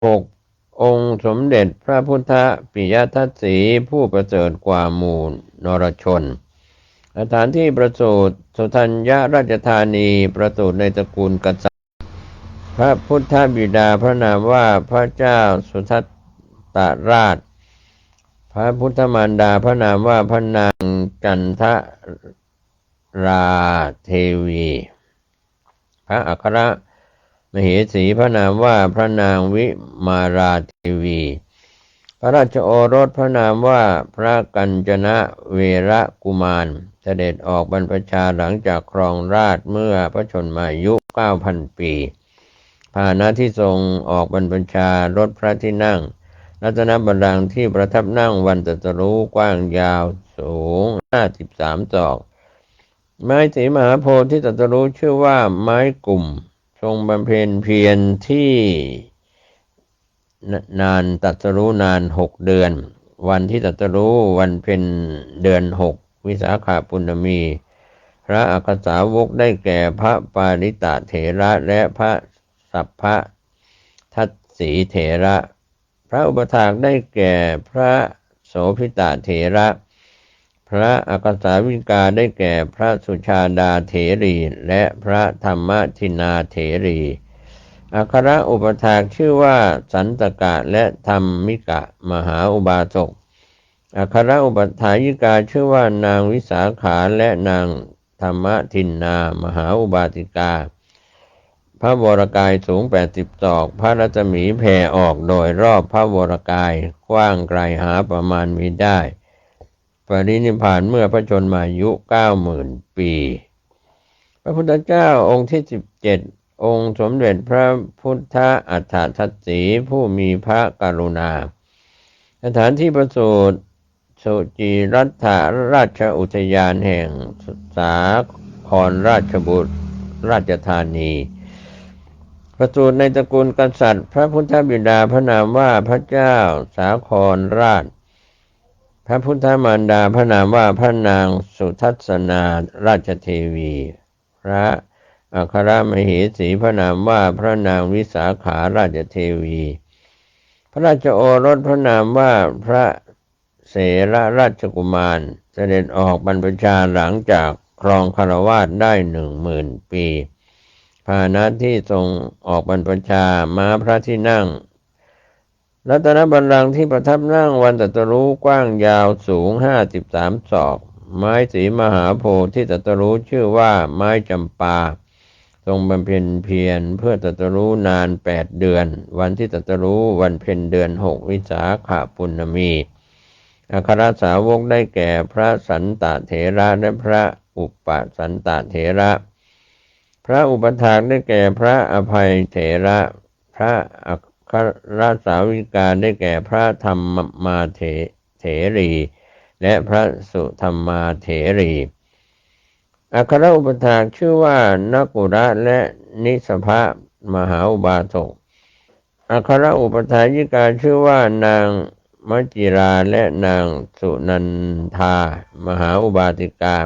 6. องค์สมเด็จพระพุทธปิยทัตสีผู้ประเสริฐกว่าหมู่นรชนสถานที่ประสูติสุทัญญราชธานีประสูติในตระกูลกษัตริย์พระพุทธบิดาพระนามว่าพระเจ้าสุทัตตราชพระพุทธมารดาพระนามว่าพระนางจันทราเทวีพระอัครมเหสีพระนามว่าพระนางวิมาราเทวีพระราชโอรสพระนามว่าพระกัญจนะเวระกุมารเสด็จออกบรรพชาหลังจากครองราชย์เมื่อพระชนมายุ 9,000 ปีพาหนะที่ทรงออกบรรพชารถพระที่นั่งรัตนบัลลังก์ที่ประทับนั่งวันตรัสรู้กว้างยาวสูง53 ศอกไม้สีมหาโพธิ์ที่ตรัสรู้ชื่อว่าไม้กลุ่มทรงบำเพ็ญเพียรที่นานตรัสรู้นาน6 เดือนวันที่ตรัสรู้วันเพ็ญเดือน6วิสาขปุณณมีพระอักษาวกได้แก่พระปาริตะเถระและพระสัพพทัสสีเถระพระอุปถากได้แก่พระโสภิตเถระพระอักษาวิกาได้แก่พระสุชาดาเถรีและพระธรรมทินาเถรีอัครอุปถากชื่อว่าสันตกะและธรรมิกะมหาอุบาสกอัครอุปถายิกาชื่อว่านางวิสาขาและนางธรรมทินนามหาอุบาสิกาพระวรกายสูง80 ศอกพระรัศมีแผ่ออกโดยรอบพระวรกายกว้างไกลหาประมาณมิได้ปรินิพพานเมื่อพระชนมายุ 90,000 ปีพระพุทธเจ้าองค์ที่17องค์สมเด็จพระพุทธอัฏฐทัสสีผู้มีพระกรุณาสถานที่ประสูติสุจิรัตถราชอุทยานแห่งสาครราชบุตรราชธานีประสูติในตระกูลกษัตริย์พระพุทธบิดาพระนามว่าพระเจ้าสาครราชพระพุทธมารดาพระนามว่าพระนางสุทัศนาราชเทวีพระอัครมเหสีพระนามว่าพระนางวิสาขาราชเทวีพระราชโอรสพระนามว่าพระเสรราชกุมารเสด็จออกบรรพชาหลังจากครองคฤหัสถ์ได้ 10,000 ปีพาหนะที่ทรงออกบรรพชาม้าพระที่นั่งรัตนบัลลังก์ที่ประทับนั่งวันตรัสรู้กว้างยาวสูง53 ศอกไม้สีมหาโพธิ์ที่ตรัสรู้ชื่อว่าไม้จำปาทรงบำเพ็ญเพียรเพื่อตรัสรู้นาน8 เดือนวันที่ตรัสรู้วันเพ็ญเดือน6วิสาขปุณณมีอัครสาวกได้แก่พระสันตเถระและพระอุปสันตเถระพระอุปถากได้แก่พระอภัยเถระพระอัครสาวิกาได้แก่พระธรรมาเถรีและพระสุธรรมาเถรีอัครอุปถากชื่อว่านกุระและนิสภะมหาอุบาสกอัครอุปถายิกาชื่อว่านางมัจจิราและนางสุนันทามหาอุบาสิกา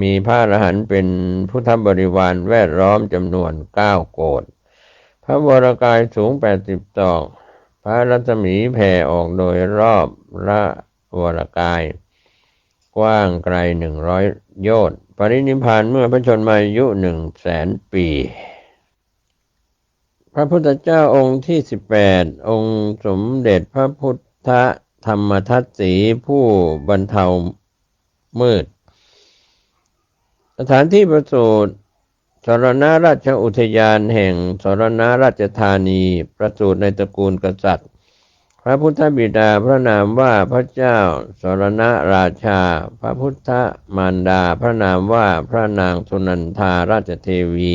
มีพระอรหันต์เป็นพุทธบริวารแวดล้อมจำนวน9 โกฏพระวรกายสูง80 ศอกพระรัศมีแผ่ออกโดยรอบพระวรกายกว้างไกล100 โยชน์ปรินิพพานเมื่อพระชนมายุ 100,000 ปีพระพุทธเจ้าองค์ที่18องค์สมเด็จพระพุทธธรรมทัสสีผู้บรรเทามืดสถานที่ประสูติสรณราชอุทยานแห่งสรณราชธานีประสูติในตระกูลกษัตริย์พระพุทธบิดาพระนามว่าพระเจ้าสรณราชาพระพุทธมารดาพระนามว่าพระนางสุนันทาราชเทวี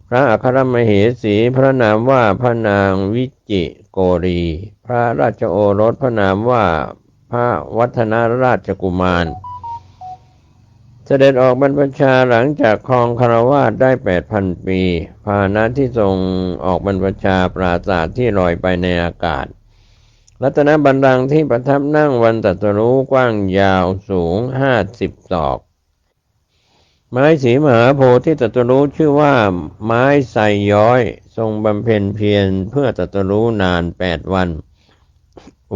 พระอัครมเหสีพระนามว่าพระนางวิจิโกรีพระราชโอรสพระนามว่าพระวัฒนราชกุมารเสด็จออกบรรพชาหลังจากครองคฤหัสถ์ได้ 8,000 ปีพาหนะที่ทรงออกบรรพชาปราสาทที่ลอยไปในอากาศรัตนบัลลังก์ที่ประทับนั่งวันตรัสรู้กว้างยาวสูง50 ศอก ไม้สีมหาโพธิ์ที่ตรัสรู้ชื่อว่าไม้ไทรย้อยทรงบำเพ็ญเพียรเพื่อตรัสรู้นาน8 วัน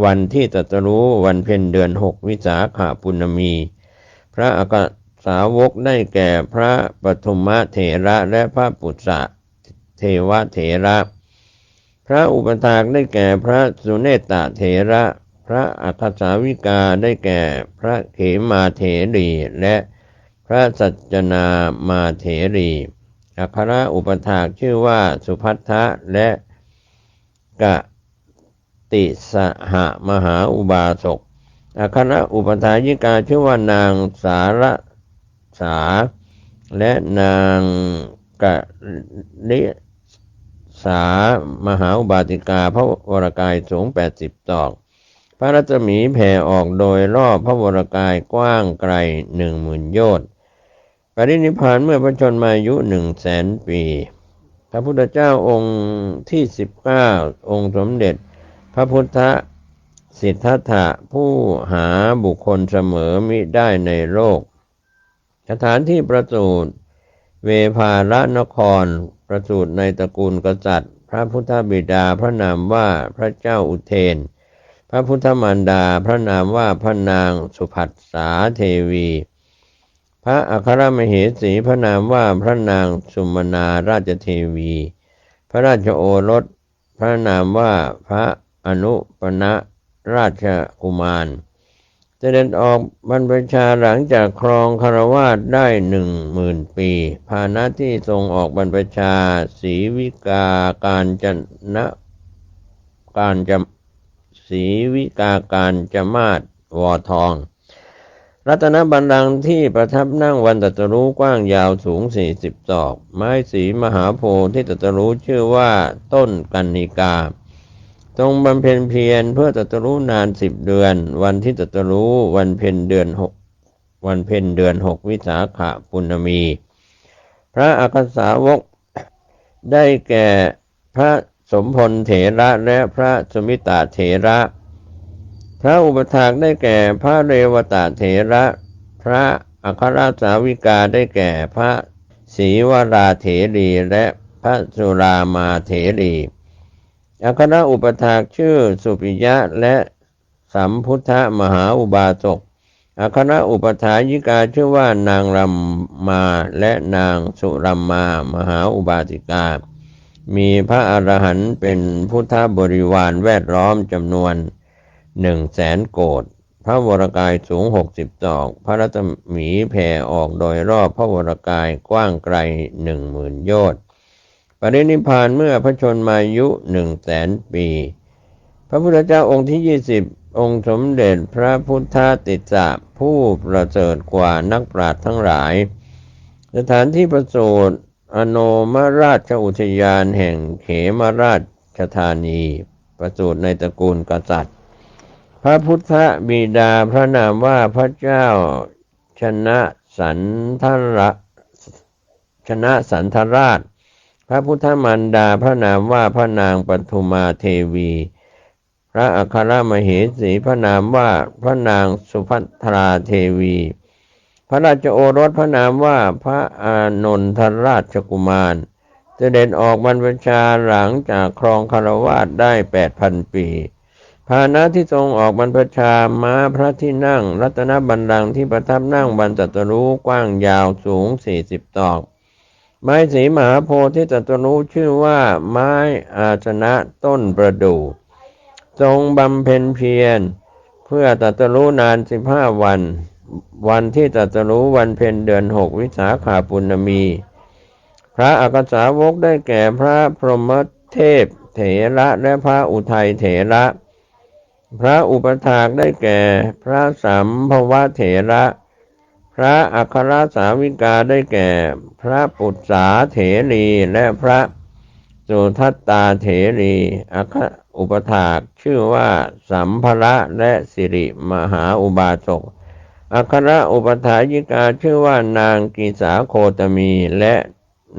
วันที่ตรัสรู้วันเพ็ญเดือน6วิสาขปุณมีพระอัครสาวกได้แก่พระปฐุมเถระและพระปุตสะเทวเถระพระอุปถากได้แก่พระสุเนตเถระพระอัคคสาวิกาได้แก่พระเขมาเถรีและพระสัจนามาเถรีอัครอุปถากชื่อว่าสุภัททะและกติสหมหาอุบาสกอัครอุปถายิกาชื่อว่านางสารสาและนางกลิสามหาอุบาสิกาพระวรกายสูง80 ศอกพระรัศมีแผ่ออกโดยรอบพระวรกายกว้างไกล10,000 โยชน์ปรินิพพานเมื่อพระชนมายุ100,000 ปีพระพุทธเจ้าองค์ที่19องค์สมเด็จพระพุทธสิทธัตถะผู้หาบุคคลเสมอมิได้ในโลกสถานที่ประสูติเวภาลนครประสูติในตระกูลกษัตริย์พระพุทธบิดาพระนามว่าพระเจ้าอุเทนพระพุทธมารดาพระนามว่าพระนางสุภัสสาเทวีพระอัครมเหสีพระนามว่าพระนางสุมนาราชเทวีพระราชโอรสพระนามว่าพระอนุปณะราชกุมารเสด็จออกบรรพชาหลังจากครองคฤหัสถ์ได้10,000 ปีพาหนะที่ทรงออกบรรพชาศรีวิกาการจมาศวอทองรัตนบัลลังก์ที่ประทับนั่งวันตรัสรู้กว้างยาวสูง40 ศอกไม้สีมหาโพธิ์ที่ตรัสรู้ชื่อว่าต้นกรรณิกาทรงบำเพ็ญเพียรเพื่อตรัสรู้นาน10 เดือนวันที่ตรัสรู้วันเพ็ญเดือน6วิสาขปุณมีพระอัครสาวกได้แก่พระสมพลเถระและพระสุมิตเถระพระอุปถากได้แก่พระเรวตเถระพระอัครสาวิกาได้แก่พระศรีวราเถรีและพระสุรามาเถรีอัครอุปถากชื่อสุปิยะและสัมพุทธมหาอุบาสกอัครอุปถายิกาชื่อว่านางรัมมาและนางสุรัมมามหาอุบาสิกามีพระอรหันต์เป็นพุทธบริวารแวดล้อมจำนวน100,000 โกฏพระวรกายสูง60 ศอกพระรัศมีแผ่ออกโดยรอบพระวรกายกว้างไกล10,000 โยชน์ปรินิพพานเมื่อพระชนมายุ100,000 ปีพระพุทธเจ้าองค์ที่20องค์สมเด็จพระพุทธติสสะผู้ประเสริฐกว่านักปราชญ์ทั้งหลายสถานที่ประสูติอโนมราชอุทยานแห่งเขมราชธานีประสูติในตระกูลกษัตริย์พระพุทธบิดาพระนามว่าพระเจ้าชนะสันทราชพระพุทธมารดาพระนามว่าพระนางปฐุมาเทวีพระอัครมเหสีพระนามว่าพระนางสุภัทราเทวีพระราชโอรสพระนามว่าพระอานนทราชกุมารเสด็จออกบรรพชาหลังจากครองคฤหัสถ์ได้ 8,000 ปีพาหนะที่ทรงออกบรรพชาม้าพระที่นั่งรัตนบัลลังก์ที่ประทับนั่งบรรตรัสรู้กว้างยาวสูง40 ศอกไม้สีมหาโพธิ์ที่ตรัสรู้ชื่อว่าไม้อาสนะต้นประดู่ทรงบำเพ็ญเพียรเพื่อตรัสรู้นาน15 วันวันที่ตรัสรู้วันเพ็ญเดือน6วิสาขปุณมีพระอัครสาวกได้แก่พระพรหมเทพเถระและพระอุทัยเถระพระอุปถากได้แก่พระสัมภวเถระพระอัครสาวิกาได้แก่พระปุตสาเถรีและพระสุทัตตาเถรีอัครอุปถากชื่อว่าสัมภระและสิริมหาอุบาสกอัครอุปถายิกาชื่อว่านางกิสาโคตมีและ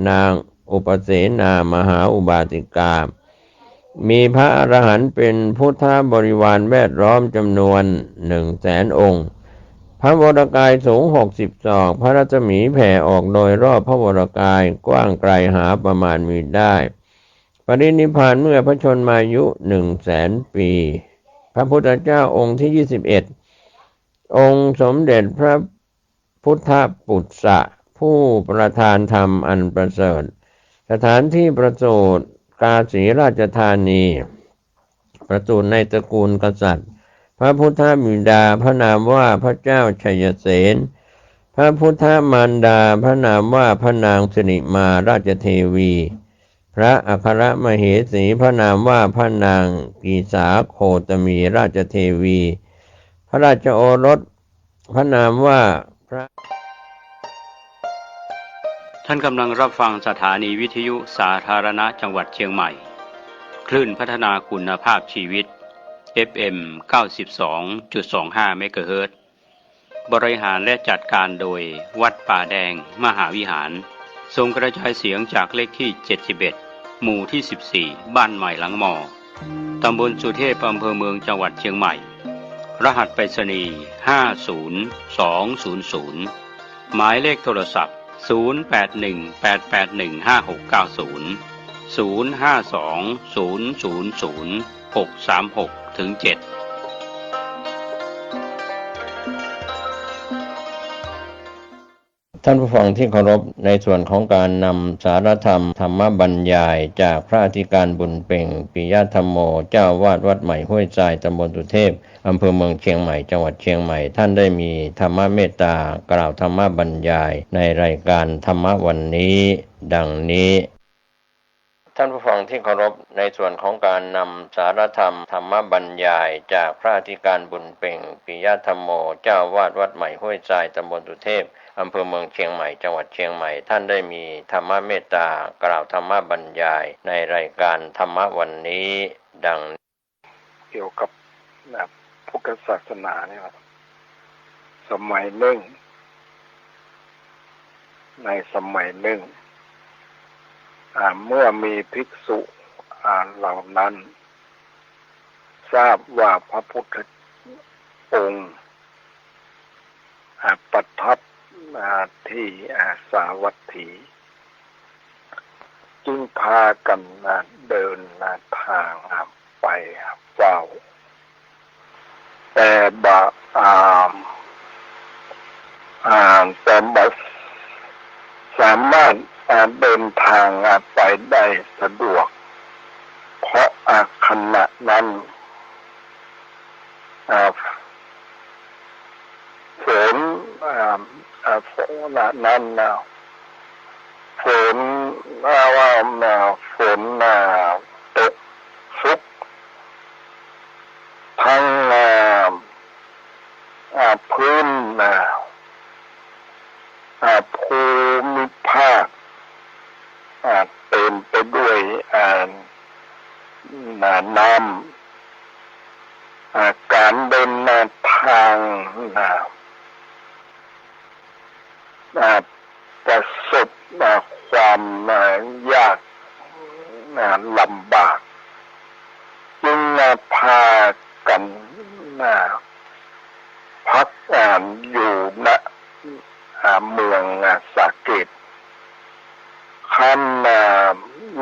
นางอุปเสนามหาอุบาสิกามีพระอรหันต์เป็นพุทธบริวารแวดล้อมจำนวน100,000 องค์ พระวรกายสูง60 ศอกพระรัศมีแผ่ออกโดยรอบพระวรกายกว้างไกลหาประมาณมิได้ปรินิพพานเมื่อพระชนมายุ100,000 ปีพระพุทธเจ้าองค์ที่21องค์สมเด็จพระพุทธปุษสะผู้ประทานธรรมอันประเสริฐสถานที่ประสูติกาสีราชธานีประสูติในตระกูลกษัตริย์พระพุทธบิดาพระนามว่าพระเจ้าชัยเสนพระพุทธมารดาพระนามว่าพระนางสิริมาราชเทวีพระอัครมเหสีพระนามว่าพระนางกีสาโคตมีราชเทวีพระราชโอรสพระนามว่าพระท่านกำลังรับฟังสถานีวิทยุสาธารณะจังหวัดเชียงใหม่คลื่นพัฒนาคุณภาพชีวิต FM 92.25 เมกะเฮิรตซ์บริหารและจัดการโดยวัดป่าแดงมหาวิหารทรงกระจายเสียงจากเลขที่71หมู่ที่14บ้านใหม่หลังมอตำบลสุเทพอำเภอเมืองจังหวัดเชียงใหม่รหัสไปรษณีย์50200หมายเลขโทรศัพท์0818815690 0520000636-7ท่านผู้ฟังที่เคารพในส่วนของการนำสารธรรมธรรมบรรยายจากพระอธิการบุญเพ็งปิยธรรมโมเจ้าวาดวัดใหม่ห้วยทรายตำบลสุเทพอำเภอเมืองเชียงใหม่จังหวัดเชียงใหม่ท่านได้มีธรรมเมตตากล่าวธรรมบรรยายในรายการธรรมวันนี้ดังนี้ท่านผู้ฟังที่เคารพในส่วนของการนำสารธรรมธรรมบรรยายจากพระอธิการบุญเพ็งปิยธรรมโมเจ้าวาดวัดใหม่ห้วยทรายตำบลสุเทพอำเภอเมืองเชียงใหม่จังหวัดเชียงใหม่ท่านได้มีธรรมเมตตากล่าวธรรมบรรยายในรายการธรรมวันนี้ดังเกี่ยวกับพุทธศาสนาเนี่ยครับสมัยหนึ่งในสมัยหนึ่งเมื่อมีภิกษุเหล่านั้นทราบว่าพระพุทธองค์ประทับที่สาวัตถีจึงพากันเดินทางไปเฝ้าแต่สามารถเดินทางไปได้สะดวกเพราะขณะนั้นฝนนั้นฝนตกชุกทั้งพื้นภูมิภาคเต็มไปด้วยน้ำการเดินทางประสบความยากลำบากจึงพากันพักอยู่ณเมืองสาเกตขั้น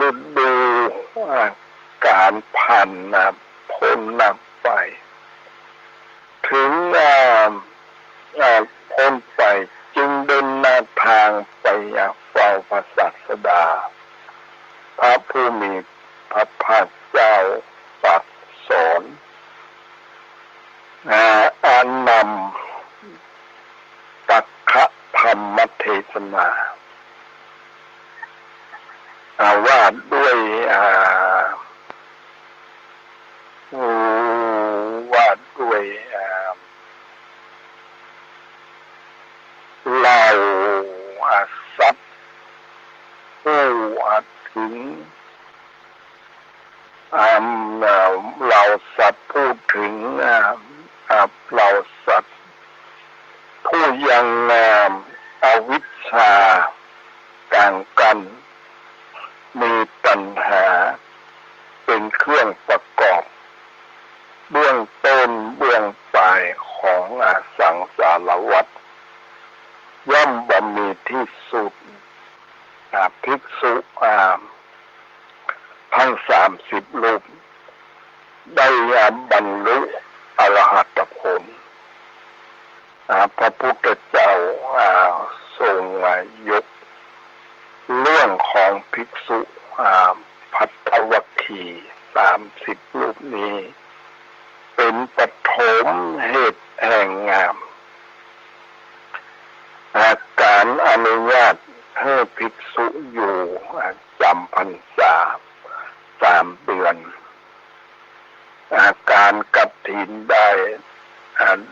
ฤดูการผ่านพ้นไปถึงพ้นไปจึงเดินทางไปเฝ้าพระศาสดาพระผู้มีพระภาคเจ้าตรัสสอนนำตักขะธรรมเทศนาว่าด้วยเราสัตว์ผู้ถึงเราสัตว์พูดถึงเราสัตว์ผู้ยังอวิชชากางกันมีตัณหาเป็นเครื่องประกอบเบื้องต้นเบื้องปลายของสังสารวั บรรลุอรหัตผลพระพุทธเจ้าทรงยกเรื่องของภิกษุภัททวัคคี30 รูปนี้เป็นปฐมเหตุแห่งงามการอนุญาตให้ภิกษุอยู่จำพรรษา3 เดือนการกฐินได้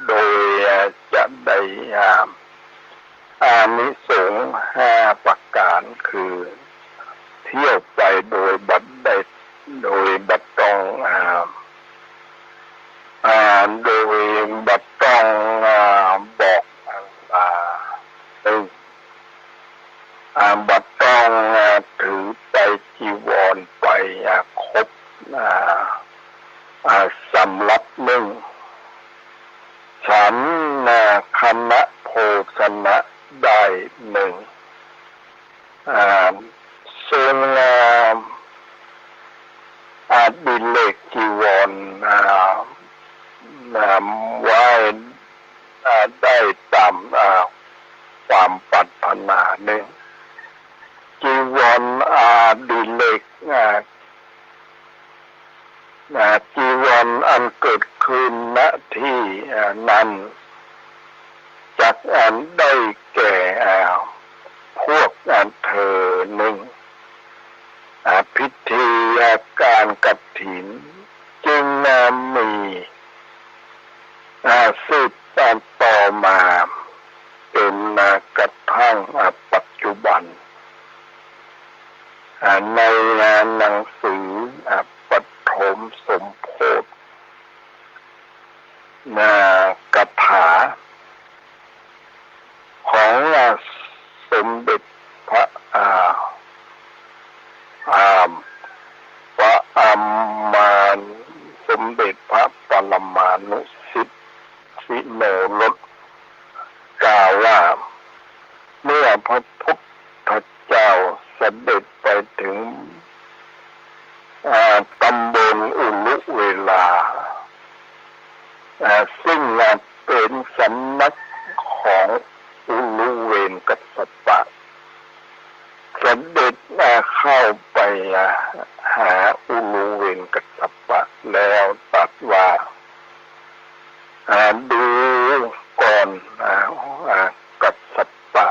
โดยจะได้อานิสงส์5 ประการคือเที่ยวไปโดยบัดได้โดยบัดต้องโดยบัดต้องบอกบัดต้องถือไปจีวรไปครบสำรับหนึ่งฉันคณะโภชนะได้1ทรงดิเลกจีวรไว้ได้ตามความปรารถนา1จีวรดิเลกจีวรอันเกิดขึ้นณที่นั้นจักได้แก่พวกเธอพิธีการกฐินจึงมีสืบต่อมาเป็นกระทั่งปัจจุบันในหนังสือปฐมสมโภชกถาของสมเด็จพระสมเด็จพระปรมานุสิทธิโนรสกล่าวว่าเมื่อพระพุทธเจ้าเสด็จไปถึงตำบลอุลุเวลาซึ่งเป็นสำนักของอุลุเวนกัสสปะเสด็จเข้าไปหาอุลุเวนกัสสปะแล้วตรัสว่าดูก่อนกัสสปะ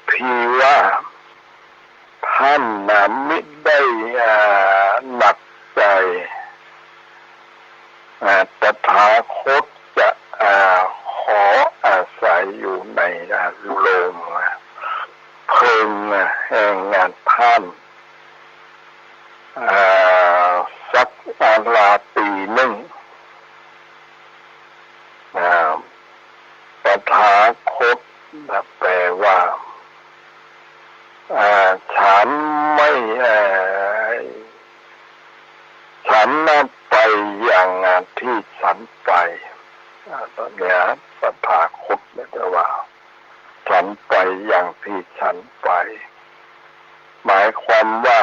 พี่ว่าท่านมิได้หนักใจตถาคตจะขออาศัยอยู่ในโรงเพิ่งแห่งงานท่านสักราตรีหนึ่งตถาคตแปลว่าฉันไม่ฉันไปอย่างที่ฉันไปตอนนี้ตถาคตจะว่าฉันไปอย่างที่ฉันไปหมายความว่า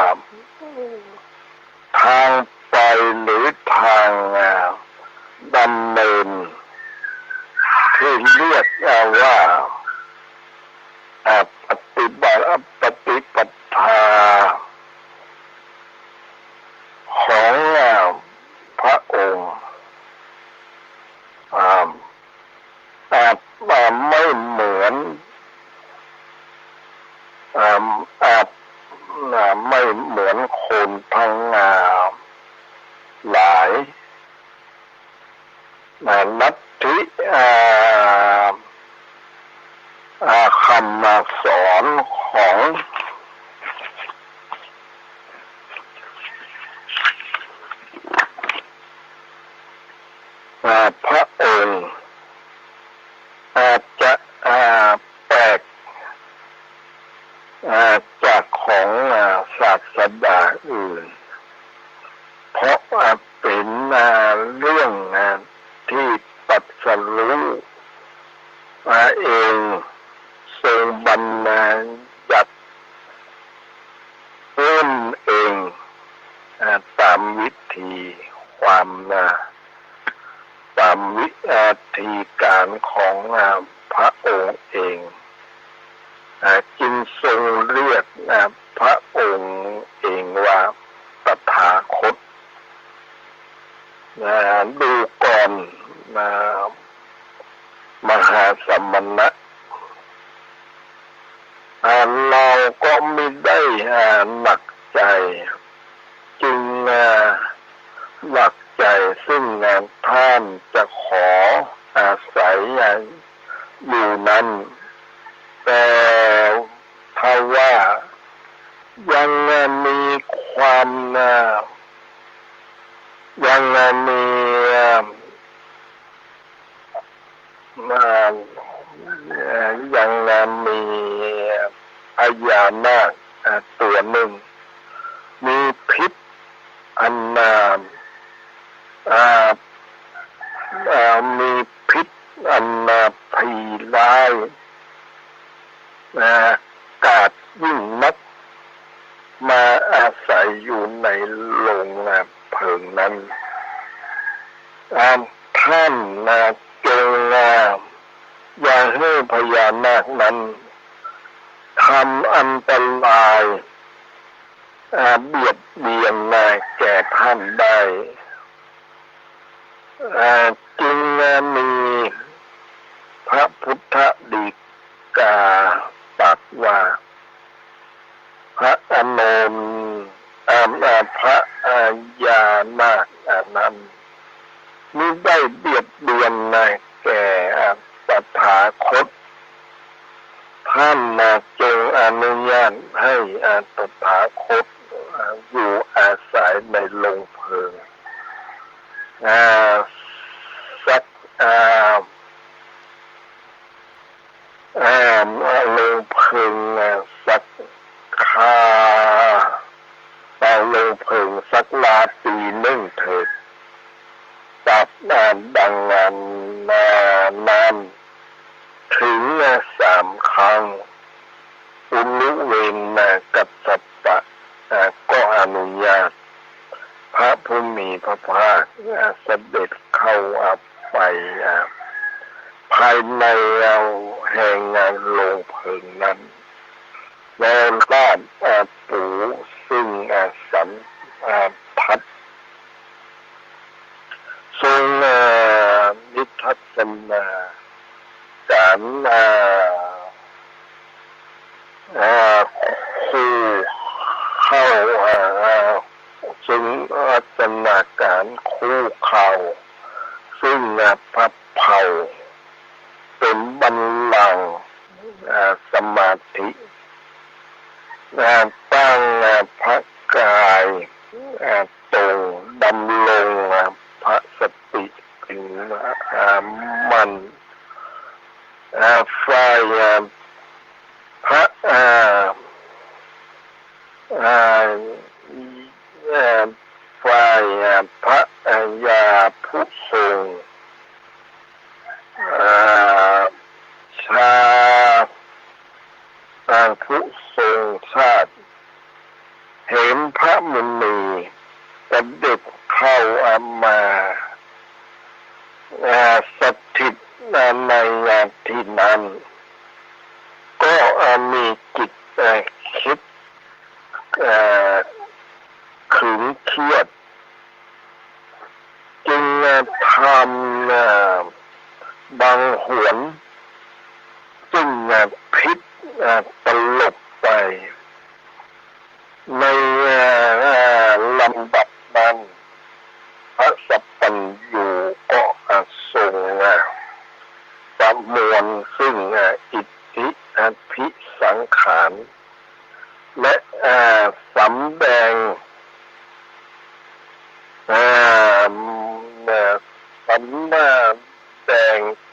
ทางไปหรือทางดำเนินที่เรียกว่าปฏิปทาของพระองค์ไม่เหมือนไม่เหมือนคนทั้งหลายลัทธิคำสอนของพระองค์อาจจะแปลกจากของศาสดาอื่นเพราะเป็นเรื่องที่ตัดสรู้เองทรงบัญญัติเองตามวิ ธีความวิธีการของพระองค์เองจึงทรงเรียกพระองค์เองว่าตถาคตดูก่อนมหาสมณะเราก็ไม่ได้หนักใจจึงหนักใจซึ่งท่านจะขออาศัยอยู่นั้นแต่ถ้าว่ายังมีความยังมียังมีพญานาคตัวหนึ่งมีพิษอันมีพิษอันผีร้ายกาจยิ่งนักมาอาศัยอยู่ในโรงเพลิงนั้นท่านจงอย่าให้พญานาคนั้นทำอันตรายเบียดเบียนแก่ท่านได้จึงมีพระพุทธดีกาตรัสว่าพระอานนท์พระญานาคนั้นมิได้เบียดเบียนแก่ตถาคตท่านจงอนุญาตให้ตถาคตอยู่อาศัยในโรงเพลิงสักโรงเพลิงสักโรงเพลิงสักลาปีหนึ่งเถิดตับดังนั้นถึง3 ครั้งอุลุเวนกัสสปะก็อนุญาตพระผู้มีพระภาคเสด็จเข้าไปภายในแห่งโรงเพลิงนั้นแล้วด้านปู่ซึ่งสันทัดทรงนิทัศนาการคู่เข้าซึ่งอัตนาการคู่เข่าซึ่งพระเผ่าเป็นบัลลังก์สมาธิตั้งพระกายตรงดำลงพระสติเป็นมันฝ่ายพระฝ่ายพระยาผู้ทรงชาผู้ทรงชาติเห็นพระมุนีเสด็จเข้ามาสถิตในที่นั้นก็มีจิตคิดขึงเครียดจึงทำบังหวนจึงพิษตลบไปในลำดับนั้นพระสัพพัญญูก็ทรงประมวลซึ่งอิทธิภิสังขารและสำแดง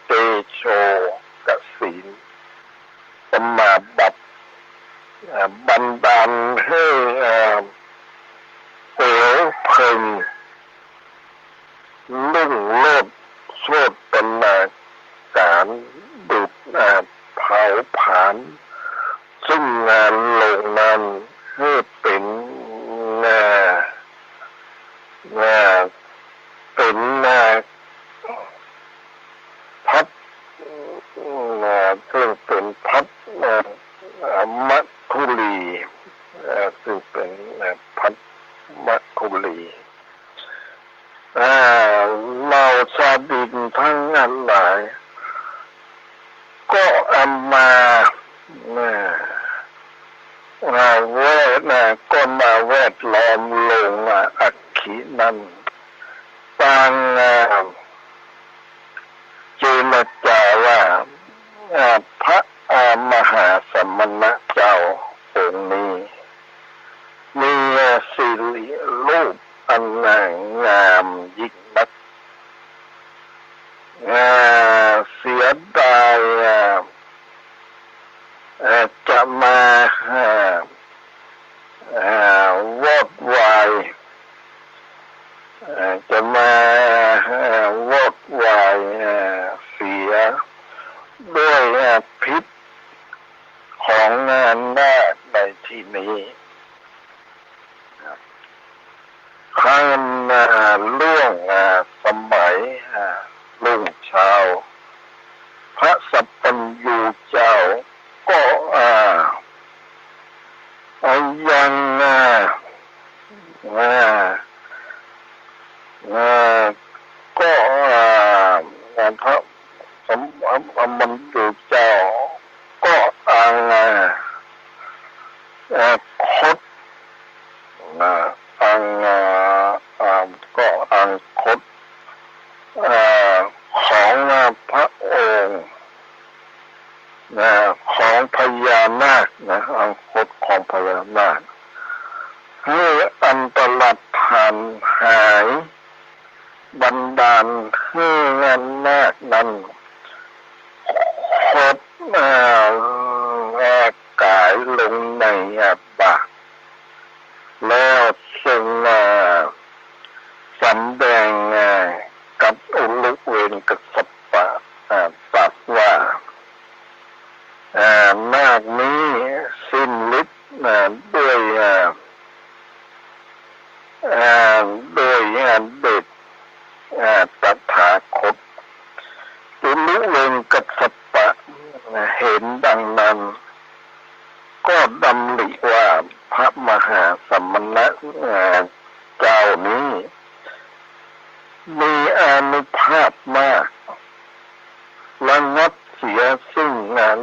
เตโชกสินสมาบัติบันดาลให้เปลวเพลิงลุ่งโลดโชตนาการดุจเผาผลาญซึ่งงานลงนั้นให้เป็น เป็นพัดซึ่งเป็นพัดมัทธุลีซึ่งเป็นพัดมัทธุลีเราชาวดินทั้งนั้นหลายก็เอามาก็มาแวดล้อมลงอักขีนั้นต่างเจรจาว่าพระมหาสมณะเจ้าองค์นี้มีสิริรูปอันงามยิ่งนักเสียดายจะมาวอดวายจะมาวอดวายเสียด้วยพิษของงานหน้าในที่นี้ข้างล่วงสมัยรุ่งเช้าพระสัพพัญญูเจ้าก็ยังก็พระสัมพัญญูเจ้าก็คดก็คดของพระองค์ของพญานาคอังคตของพญานาคให้อันตรธานหายบันดาลให้งานนาคนั้นคดกายลงในบาตรแล้วซึ่งสำแดงกับอุลุเวนกัสสปะตรัสว่านาคนี้สิ้นฤทธิ์ด้วยเด็ดตถาคตอุลุเวนกัสสปะเห็นดังนั้นก็ดำริว่าพระมหาสมณะเจ้านี้มีอานุภาพมากระงับเสียซึ่งงาน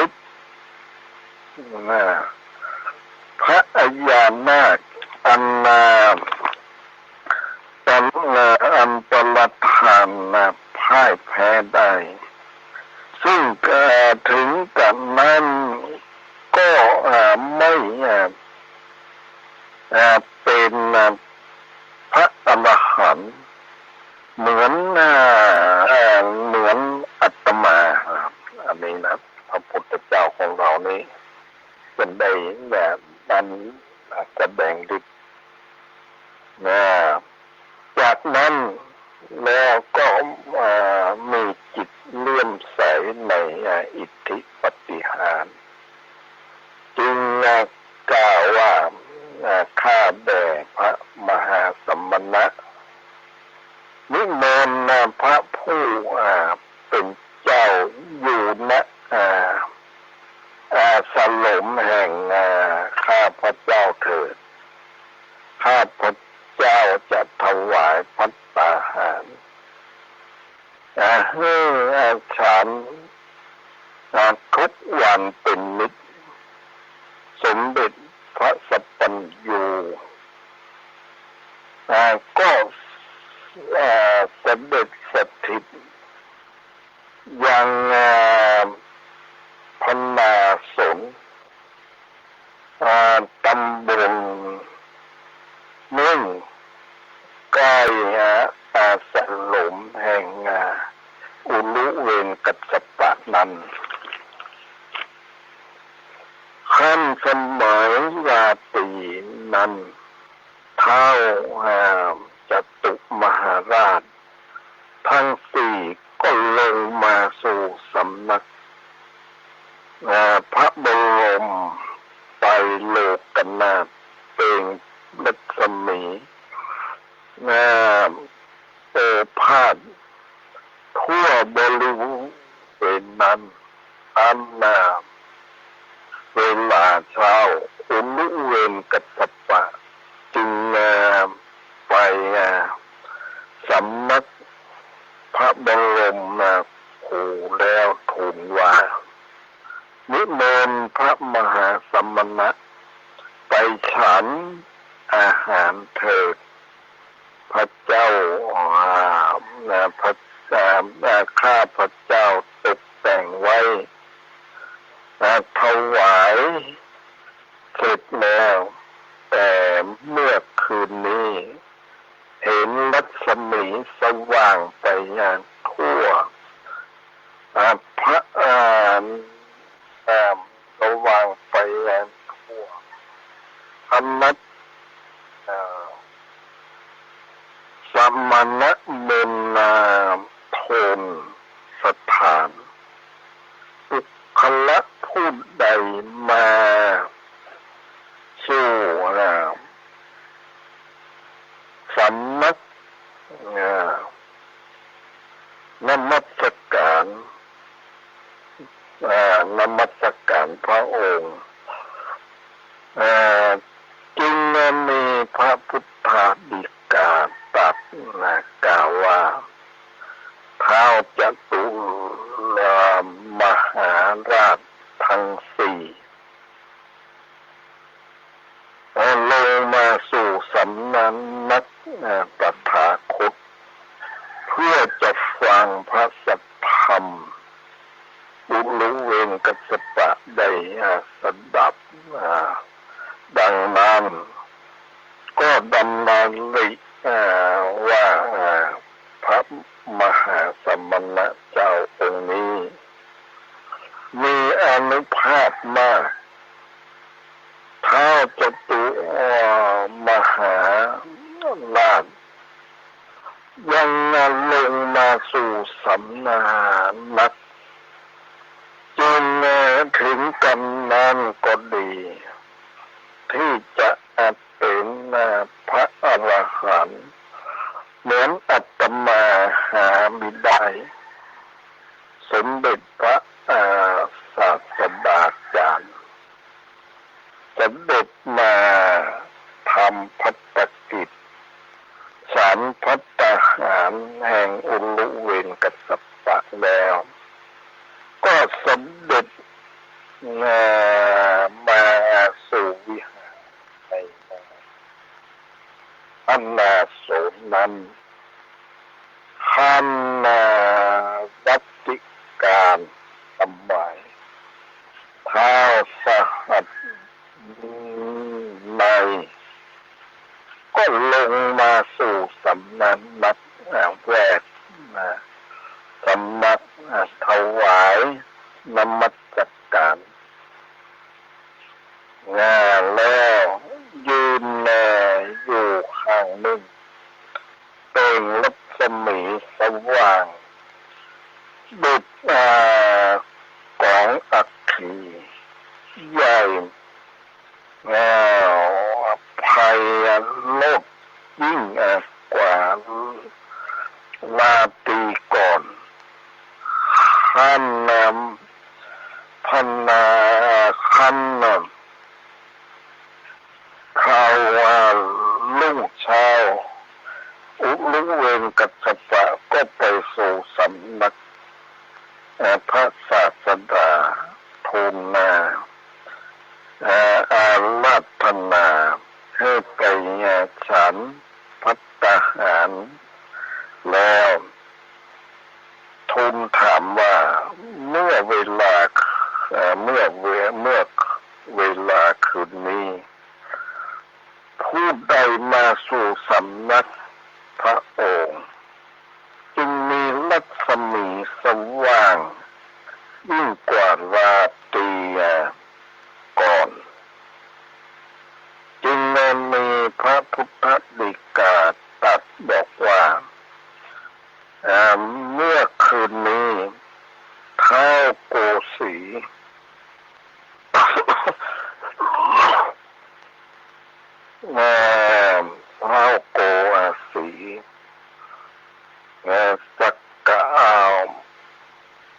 ฤทธิ์พระอัญญานาคอันอันตรธานพ่ายแพ้ได้ซึ่งถึงกับนั้นก็ไม่เป็นพระอรหันต์เหมือนอาตมาอันนี้นะพระพุทธเจ้าของเรานี้เป็นได้แบบนั้นแสดงฤทธิ์จากนั้นแล้วก็มีจิตเลื่อมใสในอิทธิปาฏิหาริย์จึงกล่าวว่าข้าแด่พระมหาสมณะนิมนต์พระผู้เป็นเจ้าอยู่ณสลมแห่งข้าพระเจ้าเถิดข้าพระเจ้าจะถวายภัตตาหารให้ฉันทุกวันเป็นนิจสมเด็จพระสัพพัญญูก็เสด็จสถิตยังพนาสนตำบลนึ่งใกล้สลมแห่งอุลุเวนกัสสปะนั้นขั้นสมัยราตรีนั้นเท้าจตุมหาราชทั้งสี่ก็ลงมาสู่สำนักพระบรมไตรโลกนาถเปล่งรัศมี โอภาสทั่วบริเวณนั้นอันเวลาเช้าอุลุเวนกัสสปะจึงไปสำนักพระบรมครูแล้วทูลว่านิมนต์พระมหาสมณะไปฉันอาหารเถิดพระเจ้าข้าพระเจ้าตกแต่งไว้ถวายเสร็จแล้วแต่เมื่อคืนนี้เห็นรัศมีสว่างไปอย่างทั่วพระสว่างไปอย่างทั่วอนัตสมณะเมนนาโทนสถานบุคละผู้ใดมาสู่สำนักนมัสการพระองค์จึงมีพระพุทธาฎีกาตรัสกล่าวว่าท้าวจตุรมหาราชทั้งสี่ลงมาสู่สำนักตถาคตเพื่อจะฟังพระสัทธรรมอุลุเวนกัสสปะได้สดับดังนั้นก็ดำเนินว่าพระมหาสมณะเจ้าองค์นี้มีอานุภาพมากท้าวจตุมหาราชยังลงมาสู่สำนักจึงถึงกันนั้นก็ดีที่จะเป็นพระอรหันต์เหมือนอาตมาหาไม่ได้สมเด็จพระศาสดาจารย์เสด็จมาทำภัตตกิจฉันภัตตาหารแห่งอุลุเวนกัสสปะแล้วก็เสด็จมาสู่วิหารในอนาโสมนั้นขันรัตติการสมัยท้าวสหัสในก็ลงมาสู่สำนักแวดสำนักถวายนมัสการแล้วยืนอยู่ข้างหนึ่งเป็นรัศมีสว่างดุจกองอัคคีใหญ่ภัยโลกยิ่งกว่าราตรีก่อนขันพันนาขันข่าวว่าลุ่งเช้าอุลุเวนกัสสปะก็ไปสู่สำนักพระศาสดาทูลอาราธนาให้ไปฉันภัตตาหารแล้วทูลถามว่าเมื่อเวลาคืนนี้ผู้ใดมาสู่สำนักพระองค์จึงมีรัศมีสว่างยิ่งกว่าราตรีก่อนจึงมีพระพุทธฎีกาตรัสบอกว่าเมื่อคืนนี้ท้าวโกสีท้าวโก สักกะ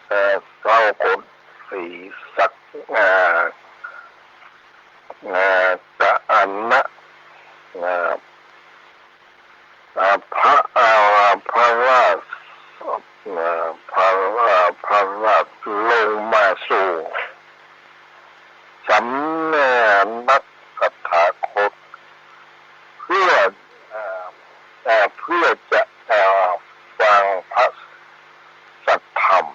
เศร้ากดสีสักกะอันนะพระราชลงมาสู่สำนักตถาคตเพื่อจะฟังพระสัทธรรม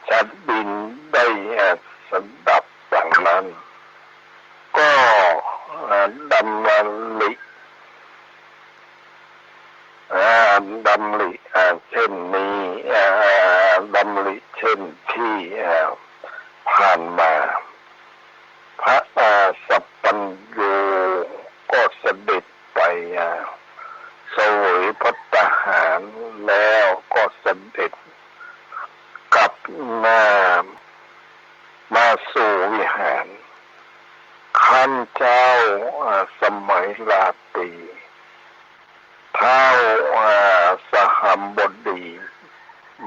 ชัดดินได้สดับดังนั้นก็ดำริเช่นนี้ดำริเช่นที่ผ่านมาพระสัพพัญญูก็เสด็จไปเสวยภัตตาหารแล้วก็เสด็จกลับมาสู่วิหารข้าเจ้าสมัยราตรีเท้าสหัมบดี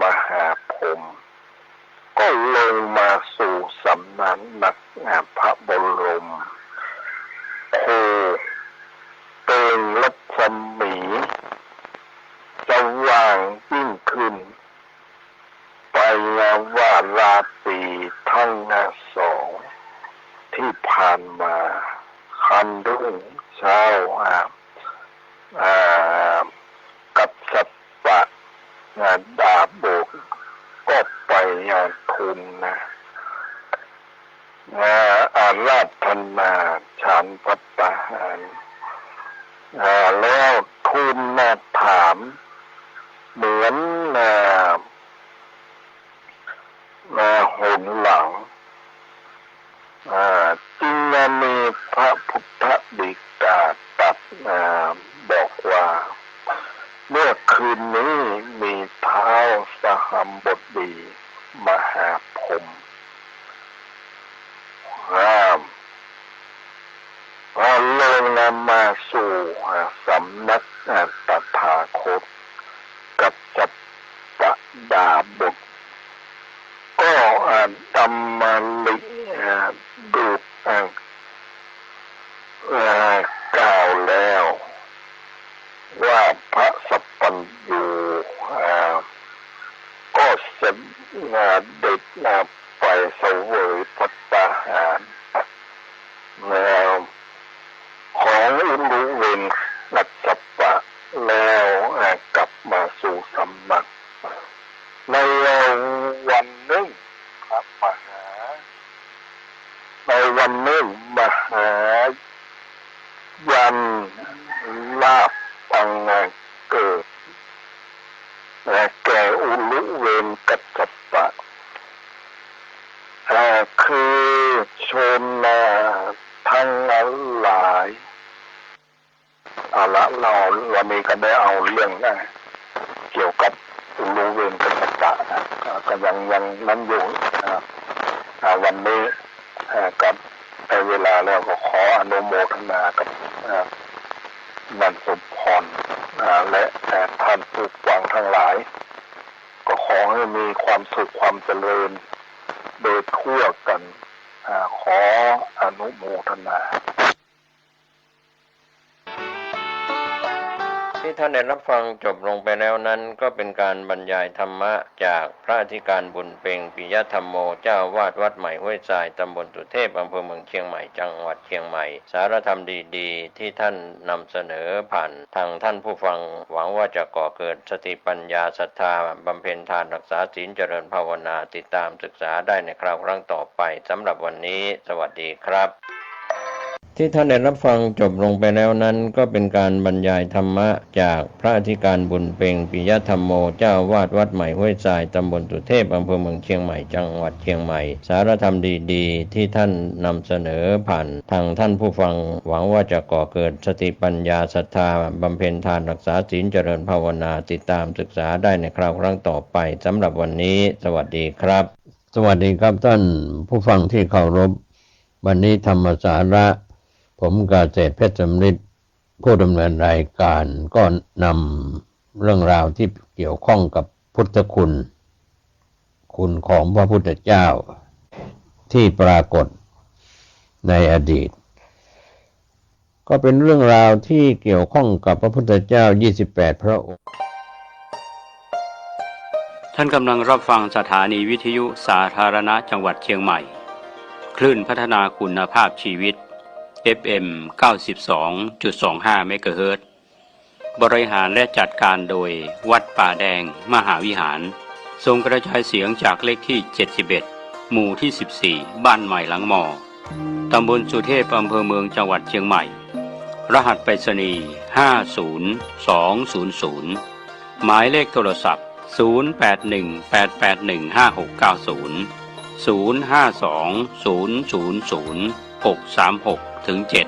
มหาพรหมก็ลงมาสู่สำนักพระบรมโคเปล่งรัศมีสว่างยิ่งขึ้นไปว่าราตรีทั้งสองที่ผ่านมาคันรุ่งเช้ากับสัปปะดาบกก็ไปทุนอาราธนาฉันภัตตาหารแล้วทูลถามเหมือนหนหลังจึงมีพระพุทธฎีกาตรัสบอกว่าเมื่อคืนนี้มีเท้าสหัมบดีมหาพรหมลงมาสู่สำนักตถาคตกับสัปปดาบทก็ดำมาลิดูกล่าวแล้วว่าพระสัพพัญญูก็เสด็จไปเสวยภัตตาหารแล้วของอุลุเวนนัสสปะแล้วกลับมาสู่สำนักในวันหนึ่งครับในวันหนึ่งมหายันลาภปังเกิดแก่อุลุเวนกัสสปะคือชนทั้งหลายละเราวันนี้ก็ได้เอาเรื่องเกี่ยวกับอุลุเวนกัสสปะก็ยังนั้นอยู่วันนี้กับเวลาแล้วก็ขออนุโมทนากับนันสุพรและท่านผู้ฟังทั้งหลายก็ขอให้มีความสุขความเจริญโดยทั่วกันขออนุโมทนา ที่ท่านได้รับฟังจบลงไปแล้วนั้นก็เป็นการบรรยายธรรมะจากพระอธิการบุญเพ็งปิยธรรมโมเจ้าวาดวัดใหม่ห้วยทรายตำบลสุเทพอำเภอเมืองเชียงใหม่จังหวัดเชียงใหม่สารธรรมดีๆที่ท่านนำเสนอผ่านทางท่านผู้ฟังหวังว่าจะก่อเกิดสติปัญญาศรัทธาบำเพ็ญทานรักษาศีลเจริญภาวนาติดตามศึกษาได้ในคราวครั้งต่อไปสำหรับวันนี้สวัสดีครับที่ท่านได้รับฟังจบลงไปแล้วนั้นก็เป็นการบรรยายธรรมะจากพระอธิการบุญเพ็งปิยธรรมโมเจ้าวาดวัดใหม่ห้วยทรายตำบลสุเทพอำเภอเมืองเชียงใหม่จังหวัดเชียงใหม่สารธรรมดีๆที่ท่านนำเสนอผ่านทางท่านผู้ฟังหวังว่าจะก่อเกิดสติปัญญาศรัทธาบำเพ็ญทานรักษาศีลเจริญภาวนาติดตามศึกษาได้ในคราวครั้งต่อไปสำหรับวันนี้สวัสดีครับสวัสดีครับท่านผู้ฟังที่เคารพวันนี้ธรรมสาระผมกาเศษเพชรสำริด ผู้ดำเนินรายการก็นำเรื่องราวที่เกี่ยวข้องกับพุทธคุณของพระพุทธเจ้าที่ปรากฏในอดีตก็เป็นเรื่องราวที่เกี่ยวข้องกับพระพุทธเจ้า28พระองค์ท่านกำลังรับฟังสถานีวิทยุสาธารณะจังหวัดเชียงใหม่คลื่นพัฒนาคุณภาพชีวิต FM 92.25 เมกะเฮิรตซ์บริหารและจัดการโดยวัดป่าแดงมหาวิหารทรงกระจายเสียงจากเลขที่71หมู่ที่14บ้านใหม่หลังมอตำบลสุเทพอำเภอเมืองจังหวัดเชียงใหม่รหัสไปรษณีย์50200หมายเลขโทรศัพท์081881881560 052000636-7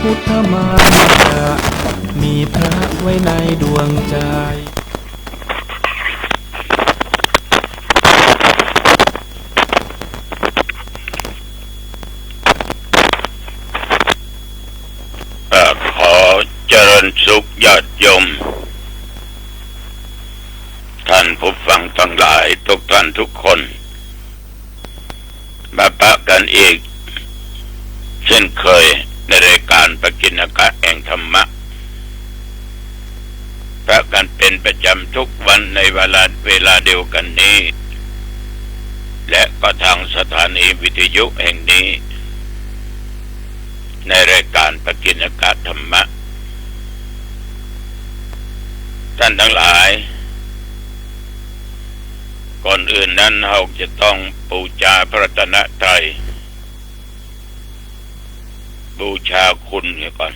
พุทธมารดามีพระไว้ในดวงใจขอเจริญสุขญาติโยมท่านผู้ฟังทั้งหลายทุกท่านทุกคนมาปะกันอีกเช่นเคยในรายการปกิณกะแห่งธรรมะพระกันเป็นประจำทุกวันในเวลาเดียวกันนี้และก็ทางสถานีวิทยุแห่งนี้ในรายการปกิณกะธรรมะท่านทั้งหลายก่อนอื่นนั้นเราจะต้องบูชาพระรัตนตรัยบูชาคุณก่อน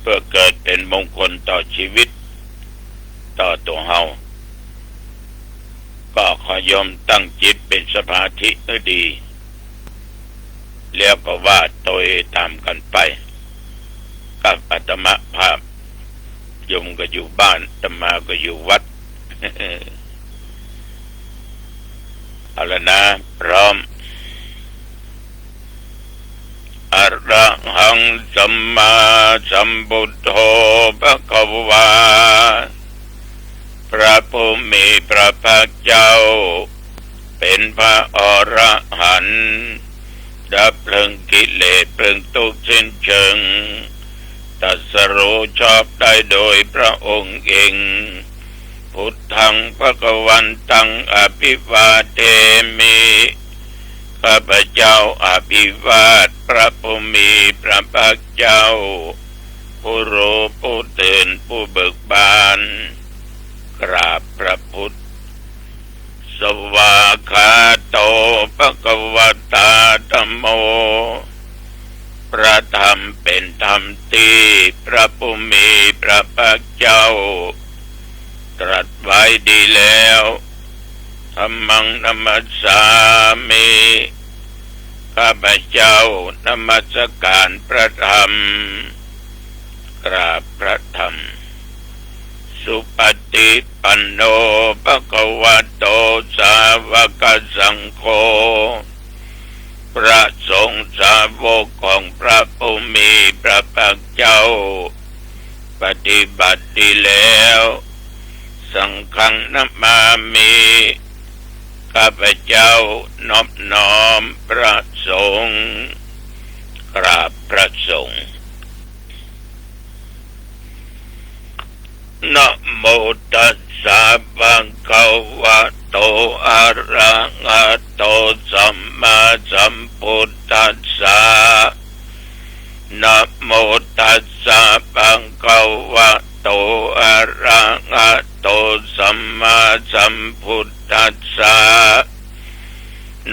เพื่อเกิดเป็นมงคลต่อชีวิตต่อตัวเฮาก็ขอยอมตั้งจิตเป็นสมาธิให้ดีแล้วก็ว่าตัวตามกันไปกับอาตมาภาพโยมก็อยู่บ้านอาตมาก็อยู่วัด เอาละนะพร้อมอะระหังสัมมาสัมพุทโธภควาพระผู้มีพระภาคเจ้าเป็นพระอรหันต์ดับเพลิงกิเลสเพลิงทุกข์สิ้นเชิงตรัสรู้ชอบได้โดยพระองค์เองพุทธังภควันตังอภิวาเทมิข้าพเจ้าอภิวาทพระผู้มีพระภาคเจ้าผู้รู้ผู้ตื่นผู้เบิกบานกราบพระพุทธสวากขาโตภควตาธัมโมพระธรรมเป็นธรรมที่พระผู้มีพระภาคเจ้าตรัสไว้ดีแล้วธัมมังนัมมัสสามิข้าพเจ้านมัสการพระธรรมกราบพระธรรมสุปฏิปันโนภควโตสาวกสังโฆพระสงฆ์สาวกของพระผู้มีพระภาคเจ้าปฏิบัติดีแล้วสังฆังนัมมามิข้าพเจ้านอบน้อมพระสงฆ์กราบพระสงฆ์นะโมตัสสะภะคะวะโตอะระหะโตสัมมาสัมพุทธัสสะนะโมตัสสะภะคะวะโตอะระหะโตสัมมาสัมพุทธัสสะ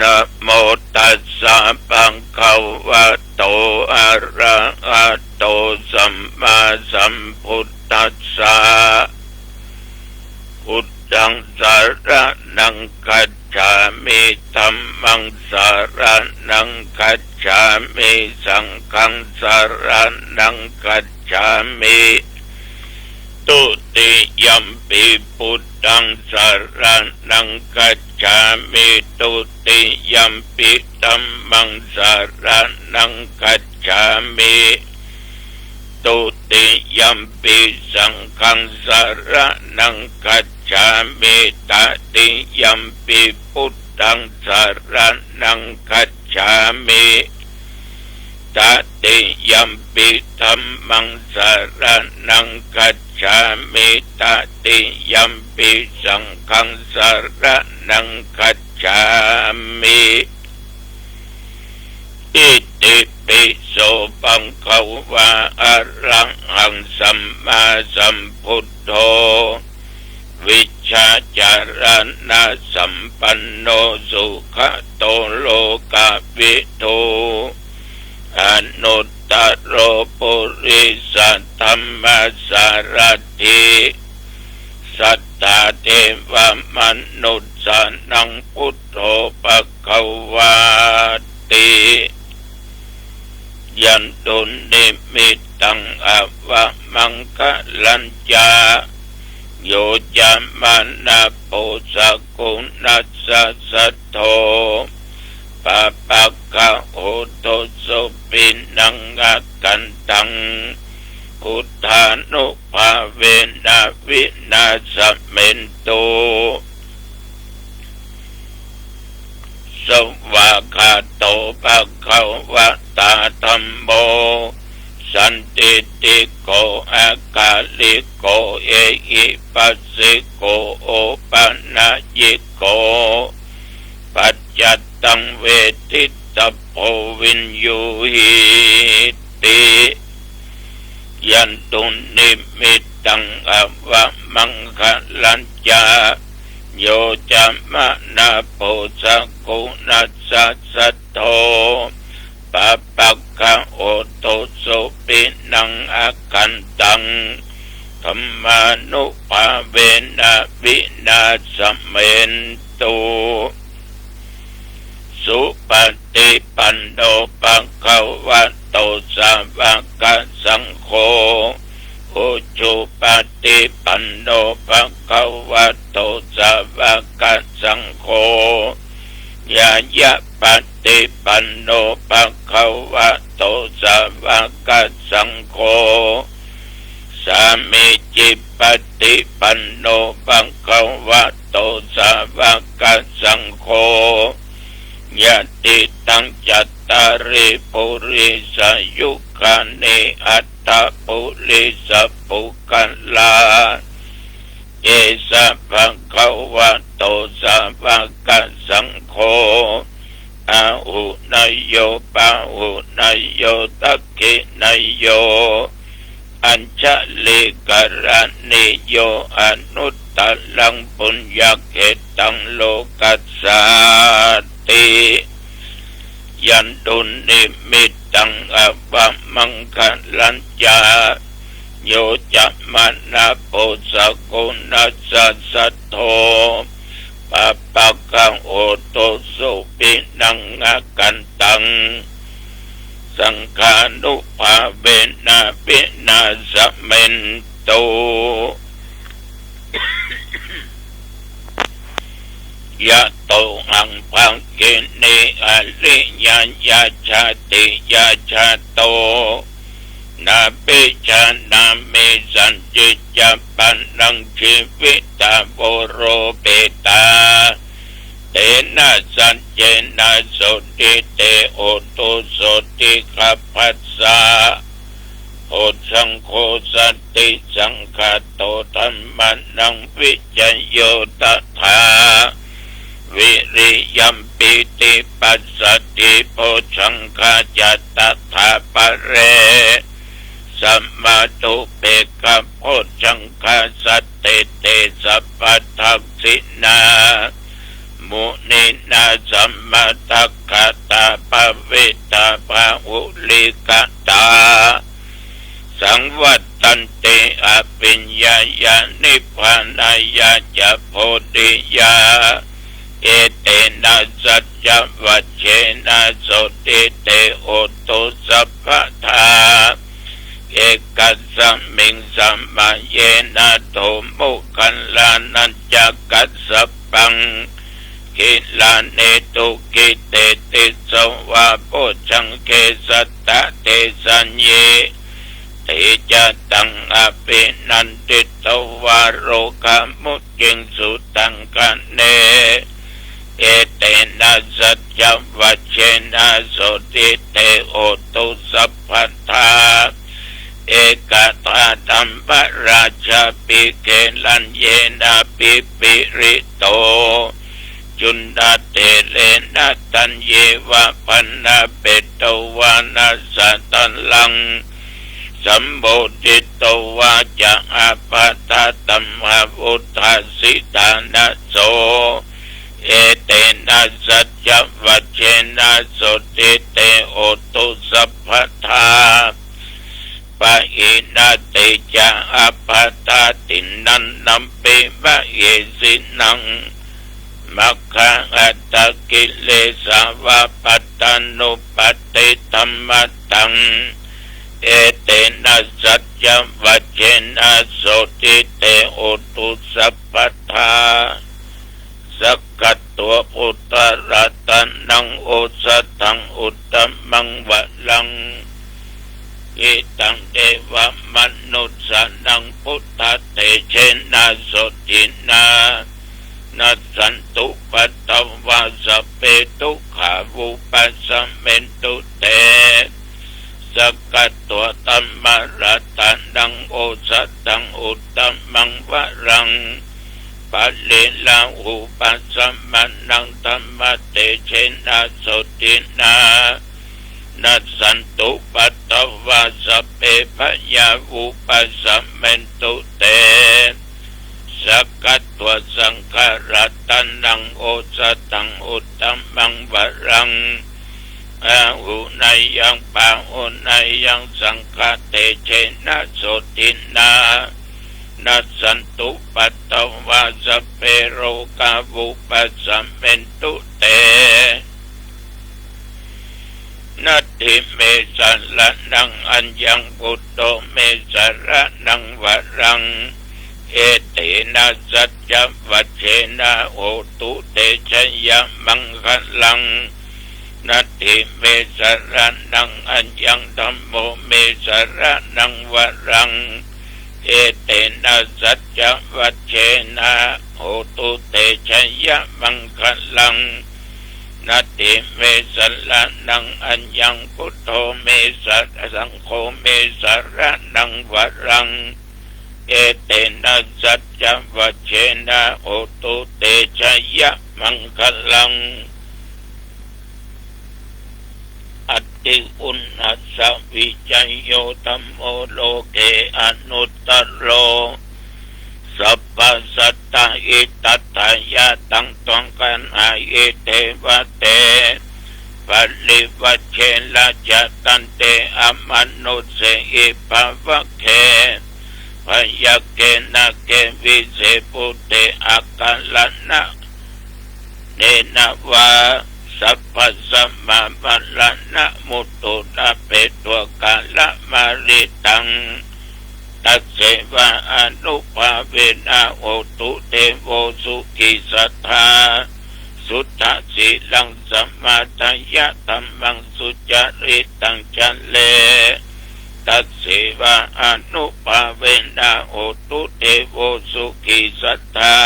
นะโมตัสสะภะคะวะโตอะระหะโตสัมมา สาพุทธังสารนังคัจฉามิธัมมังสารนังคัจฉามิสังฆังสารนังคัจฉามิตุติยัมปิพุทธังสารนังคัจฉามิตุติยัมปิธัมมังสารนังคัจฉามิตุติยัมปิสังฆังสารนังคัจฉามิตติยัมปิพุทธังสารนังคัจฉามิตติยัมปิธัมมังสารนังคัจฉามิตติยัมปิสังฆังสารนังคัจฉามิอิติปิโสปังขวาอะระหังสัมมาสัมพุทโธวิชชาจารณะสัมปันโนสุขโตโลกวิทูอนุตตโรปุริสัทธัมมาสารถิสัทธาเทวมนุษย์สานังพุทโธภควาติยันตุนิมิตตังอวะมังคะลัญจาโยจามานะโพสกุนัสสะสัทโธปะปะกะโหโตสุปินังอากันตังพุทธานุภาเวนะวินาศเมนโตสวากขาโตภะคะวะตาธัมโมสันติติโกอาคาลิโกเอหิปัสสิโกโอปัญญิโกปัจจัตตังเวทิตาโพวินยูหิติยันตุนิมิตตังอวะมังคะลัญจาโยจามะนะโพสกุนัสสะสัทโธปะปะกะโอโตสุปินังอากันตังธัมมานุภาเวนะวินาศเมนตุสุปฏิปันโนภะคะวะโตสาวกสังโฆอุจุปฏิปันโนภะคะวะโตสาวกสังโฆยายะปฏิปันโนภะคะวะโตสาวกสังโฆสามิจิปฏิปันโนภะคะวะโตสาวกสังโฆยะติตังจัตตาริปุริสยุคานิอัตตปุริสปุกัลลาเยสะภะคะวะโตสาวกสังโฆอาหุนายโยปะหุนายโยตักขินายโยอัญชลิกรณิโยอนุตตลังปุญญเขตังโลกัสสาติยันตุนิมิตตังอวะมังคะลัญจาโยจะมานะโพสกุนัสสะสัทโธปะปะกะโอโตสุปินังอากันตังสังฆานุภาเวนะวินาศเมนโตยะโตหังพังเกเนอริยัญญาชาติยาชาโตนาเปชานาเมสันจิจปันนังชีวิตาโวโรเปตาเตนะสัจเจนะโสติเตโอตุโสติขัพพัสสะโอสังโฆสติสังฆาโตธัมมานังวิจโยตถาวิริยัมปิติปัสสติโพชังคาจัตถาปะเรสัมมาตุเปกะโพชังคาสัตเตเตสัพพทักษินามุนินาสัมมาทัคคตาภเวตาภาหุลิกตาสังวัต ตันเตอปิญญายานิพพานายาจะโพธิยาเอเตนะสัจจวัชเชนะโสติเตโอตุสัพพทาเอกัสสมิงสัมมาเยนะโทมุขันลานัญจกัสสปังกิลาเนตุกิเตติสวะโพชังเกสัตตะเตสัญเยเตจะตังอภินันติตวาโรกามุจิงสุตังกันเนเอเตนะสัจจวัชเชนะโสติเตโอตุสัพพทาเอกตาธัมปราชาปิเกลัญเยนะปิปิริโตจุนดาเตเลนะตัญเยวะปันนาเปตวานาสัตันลังสัมโบธิตวาจะอาปาตาตัมมาวุฒาสิตานะโสเอเตนะสัจจวัชเชนะโสติเตโอตุสัพพทาปะอินาติจะอาปาตาตินันนัมเปมะเยสินังมัคคะอัตตกิเลสาวะปัตตานุปัตติธัมมตังเอเตนะสัจจวัชเชนะโสติเตโอตุสัพพทาสักกัตตัวอุตระตันนังโอสัตถังอุตตมังวะลังอิตังเทวมนุสสานังพุทธเตเชนะโสตินานัสสันตุปัตตวาสเปตุขาวุปัสสเมนตุเตสักกัตตัวตัมมรตันนังโอสัตถังอุตตมังวะรังปัลเลลาหูปัสสมานังธัมมเตเชนะโสตินานัสสันตุปัตตวาสเปพยาวุปัสสเมนตุเตสักกัตตัวสังขารตันนังโอสัตถังอุตตมังวะรังอาหุนายังปาหุนายังสังฆเตเชนะโสตินานัสสันตุปัตตวาสเปโรกาวุปัสสเมนตุเตนัตถิเมสัลละนังอัญญังพุทโธเมสระนังวะรังเอเตนะสัจจวัชเชนะโอตุเตชะยะมังคลังนัตถิเมสระนังอัญญังธัมโมเมสระนังวะรังเอเตนะสัจจวัชเชนะโอตุเตชะยะมังคลังนัตถิเมสัลละนังอัญญังพุทโธเมสัสสังโฆเมสระนังวะรังเอเตนะสัจจวัชเชนะโอตุเตชะยะมังคลังอัตติอุณหัสสะวิจัยโยธัมโมโลเกอนุตตโรสัพพสัตตะอิตัตถายะตังตังกันหายเทวะเตปัลลิวัชเชละจะตันเตอมนุสเสอิภวะเคพยะเกนะเกวิเสปุเตอากัลนะเนนะวะสัพพสัมมาปัลละนะมุตตุนะเปตัวกาละมาริตังตัสเสวะอนุภาเวนะโอตุเตโวสุขิสัทธาสุทธสีลังสัมมาทายะธัมมังสุจริตังจันเลตัสเสวะอนุภาเวนะโอตุเตโวสุขิสัทธา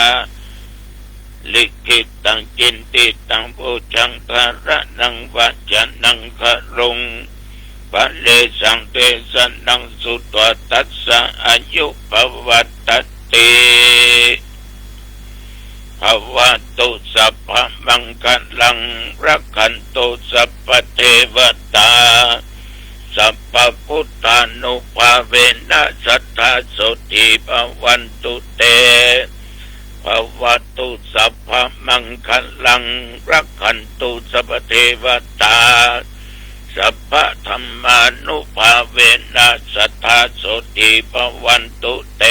ลิขิตตังจินติตังปุจังคาระนังวัจจนังครุงปะเลสังเตสันนังสุตวตัสสะอายุภวัตติภวตุสัพพมังคลังรักขันตุสัพพเทวตาสัพพพุทธานุภาเวนะสัทธาโสติภวันตุเตภวตุสัพพมังคลังรักขันตุสัพพเทวตา สัพพะธรรมานุภาเวนะสัทธาโสติภวันตุเต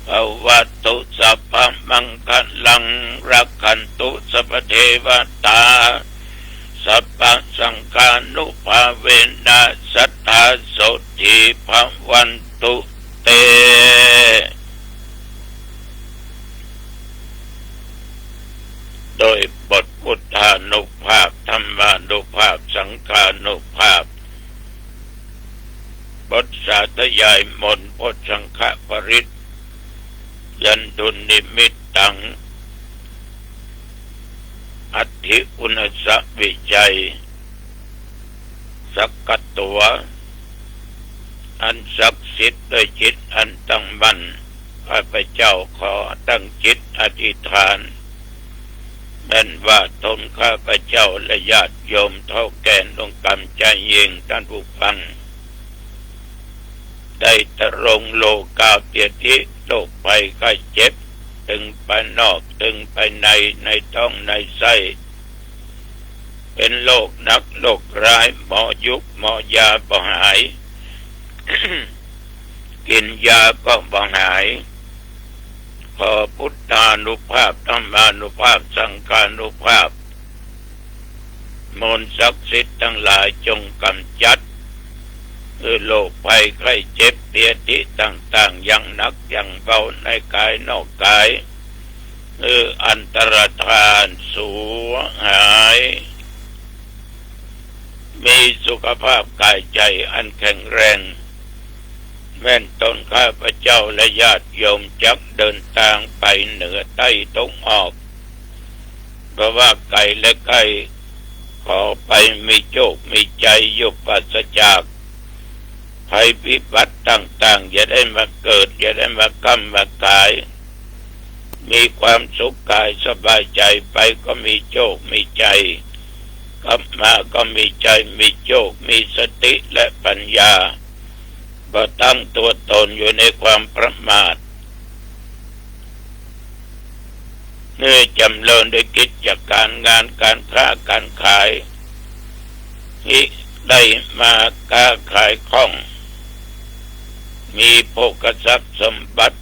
ภวัตุสัพพะมังคลังรักขันตุสัพพเทวตาสัพพะสังฆานุภาเวนะสัทธาโสติภวันตุเตโดยบทพุทธานุภาพธรรมานุภาพสังฆานุภาพบทสาธยายมนต์พจน์สังฆปริตยันตุนิมิตตังอัตถิอุณสวิจัยสักกัตตัวอันศักดิ์สิทธิ์ด้วยจิตอันตั้งมั่นข้าพเจ้าขอตั้งจิตอธิษฐานแม้นว่าตนข้าพเจ้าและญาติโยมเท่าแก่ลงกำใจเย็นท่านผู้ฟังได้ตรงโลกาเปียติโรคภัยไข้เจ็บตึงไปนอกตึงไปในท้องในไส้เป็นโรคหนักโรคร้ายหมอยุบหมอยาบ่หาย กินยาก็บ่หายขอพุทธานุภาพธรรมานุภาพสังฆานุภาพมนต์ศักดิ์สิทธิ์ทั้งหลายจงกำจัดคือโรคภัยไข้เจ็บเปียติต่างๆอย่างหนักอย่างเบาในกายนอกกายคืออันตรธานสูญหายมีสุขภาพกายใจอันแข็งแรงแม้นตนข้าพเจ้าและญาติโยมจักเดินทางไปเหนือใต้ตกออกเพราะว่าไก่และไก่ขอไปมีโชคมีใจอยู่ปราศจากภัยพิบัติต่างๆอย่าได้มาเกิดอย่าได้มากำมากายมีความสุขกายสบายใจไปก็มีโชคมีใจกลับมาก็มีใจมีโชคมีสติและปัญญาบ่ตั้งตัวตนอยู่ในความประมาทเนื่อจำเริญด้วยกิจการงานการค้าการขายที่ได้มาค้าขายคล่องมีโภคทรัพย์สมบัติ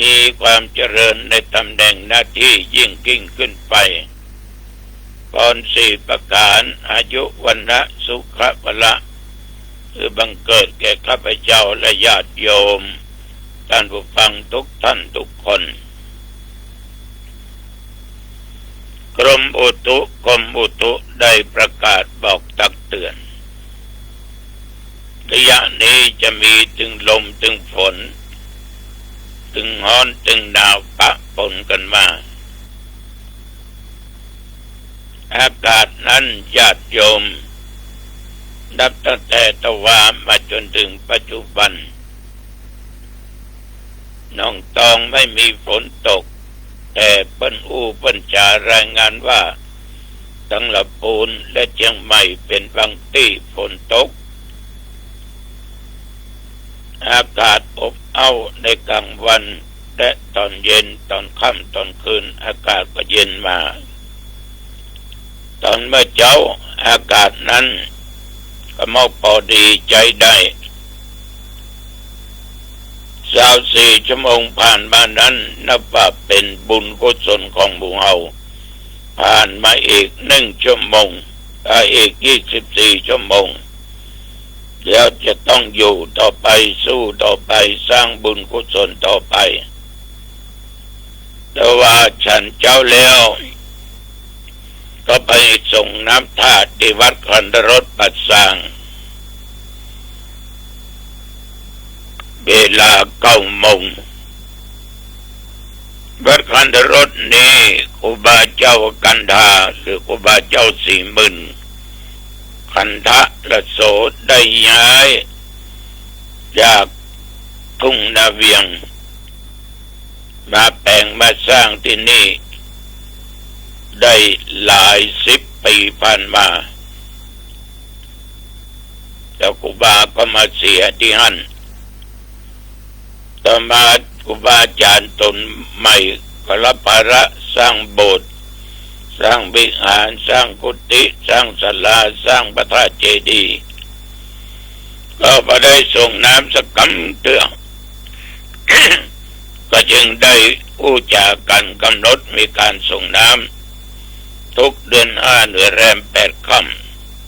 มีความเจริญในตำแหน่งหน้าที่ยิ่งยิ่งขึ้นไปพรสี่ประการอายุวันนะสุขะพละคือบังเกิดแก่ข้าพเจ้าและญาติโยมท่านผู้ฟังทุกท่านทุกคนกรมอุตุได้ประกาศบอกตักเตือนระยะนี้จะมีถึงลมถึงฝนถึงร้อนถึงหนาวปะปนกันมาอากาศนั้นญาติโยมนับตั้งแต่ตะวันมาจนถึงปัจจุบันน้องตองไม่มีฝนตกแต่เปิ้นจารายงานว่าทั้งลำพูนและเชียงใหม่เป็นบางที่ฝนตกอากาศอบอ้าวในกลางวันและตอนเย็นตอนค่ำตอนคืนอากาศก็เย็นมาตอนเมื่อเช้าอากาศนั้นก็มอกพอดีใจได้24 ชั่วโมงผ่านมานั้นนับว่าเป็นบุญกุศลของหมู่เฮาผ่านมาอีก1 ชั่วโมงอีก24 ชั่วโมงเดี๋ยวจะต้องอยู่ต่อไปสู้ต่อไปสร้างบุญกุศลต่อไปแต่ว่าฉันเจ้าแล้วก็ไปส่งน้ำธาตุที่วัดคันธรสปัสสางเวลา9 โมงวัดคันธรสนี้ครูบาเจ้ากันธาหรือครูบาเจ้า40,000คันธะละโสได้ย้ายจากทุ่งนาเวียงมาแปลงมาสร้างที่นี่ได้หลาย10 ปีผ่านมาแล้วครูบาก็มาเสียที่หั่นต่อมาครูบาอาจารย์ตนใหม่ก็รับภาระสร้างโบสถ์ สร้างวิหารสร้างกุฏิสร้างศาลาสร้างพระธาตุเจดีย์ก็บ่ได้ส่งน้ำสักกำเตื้อ ก็จึงได้อู้จากันกำหนดมีการส่งน้ำทุกเดือน5เดือนแรม8 ค่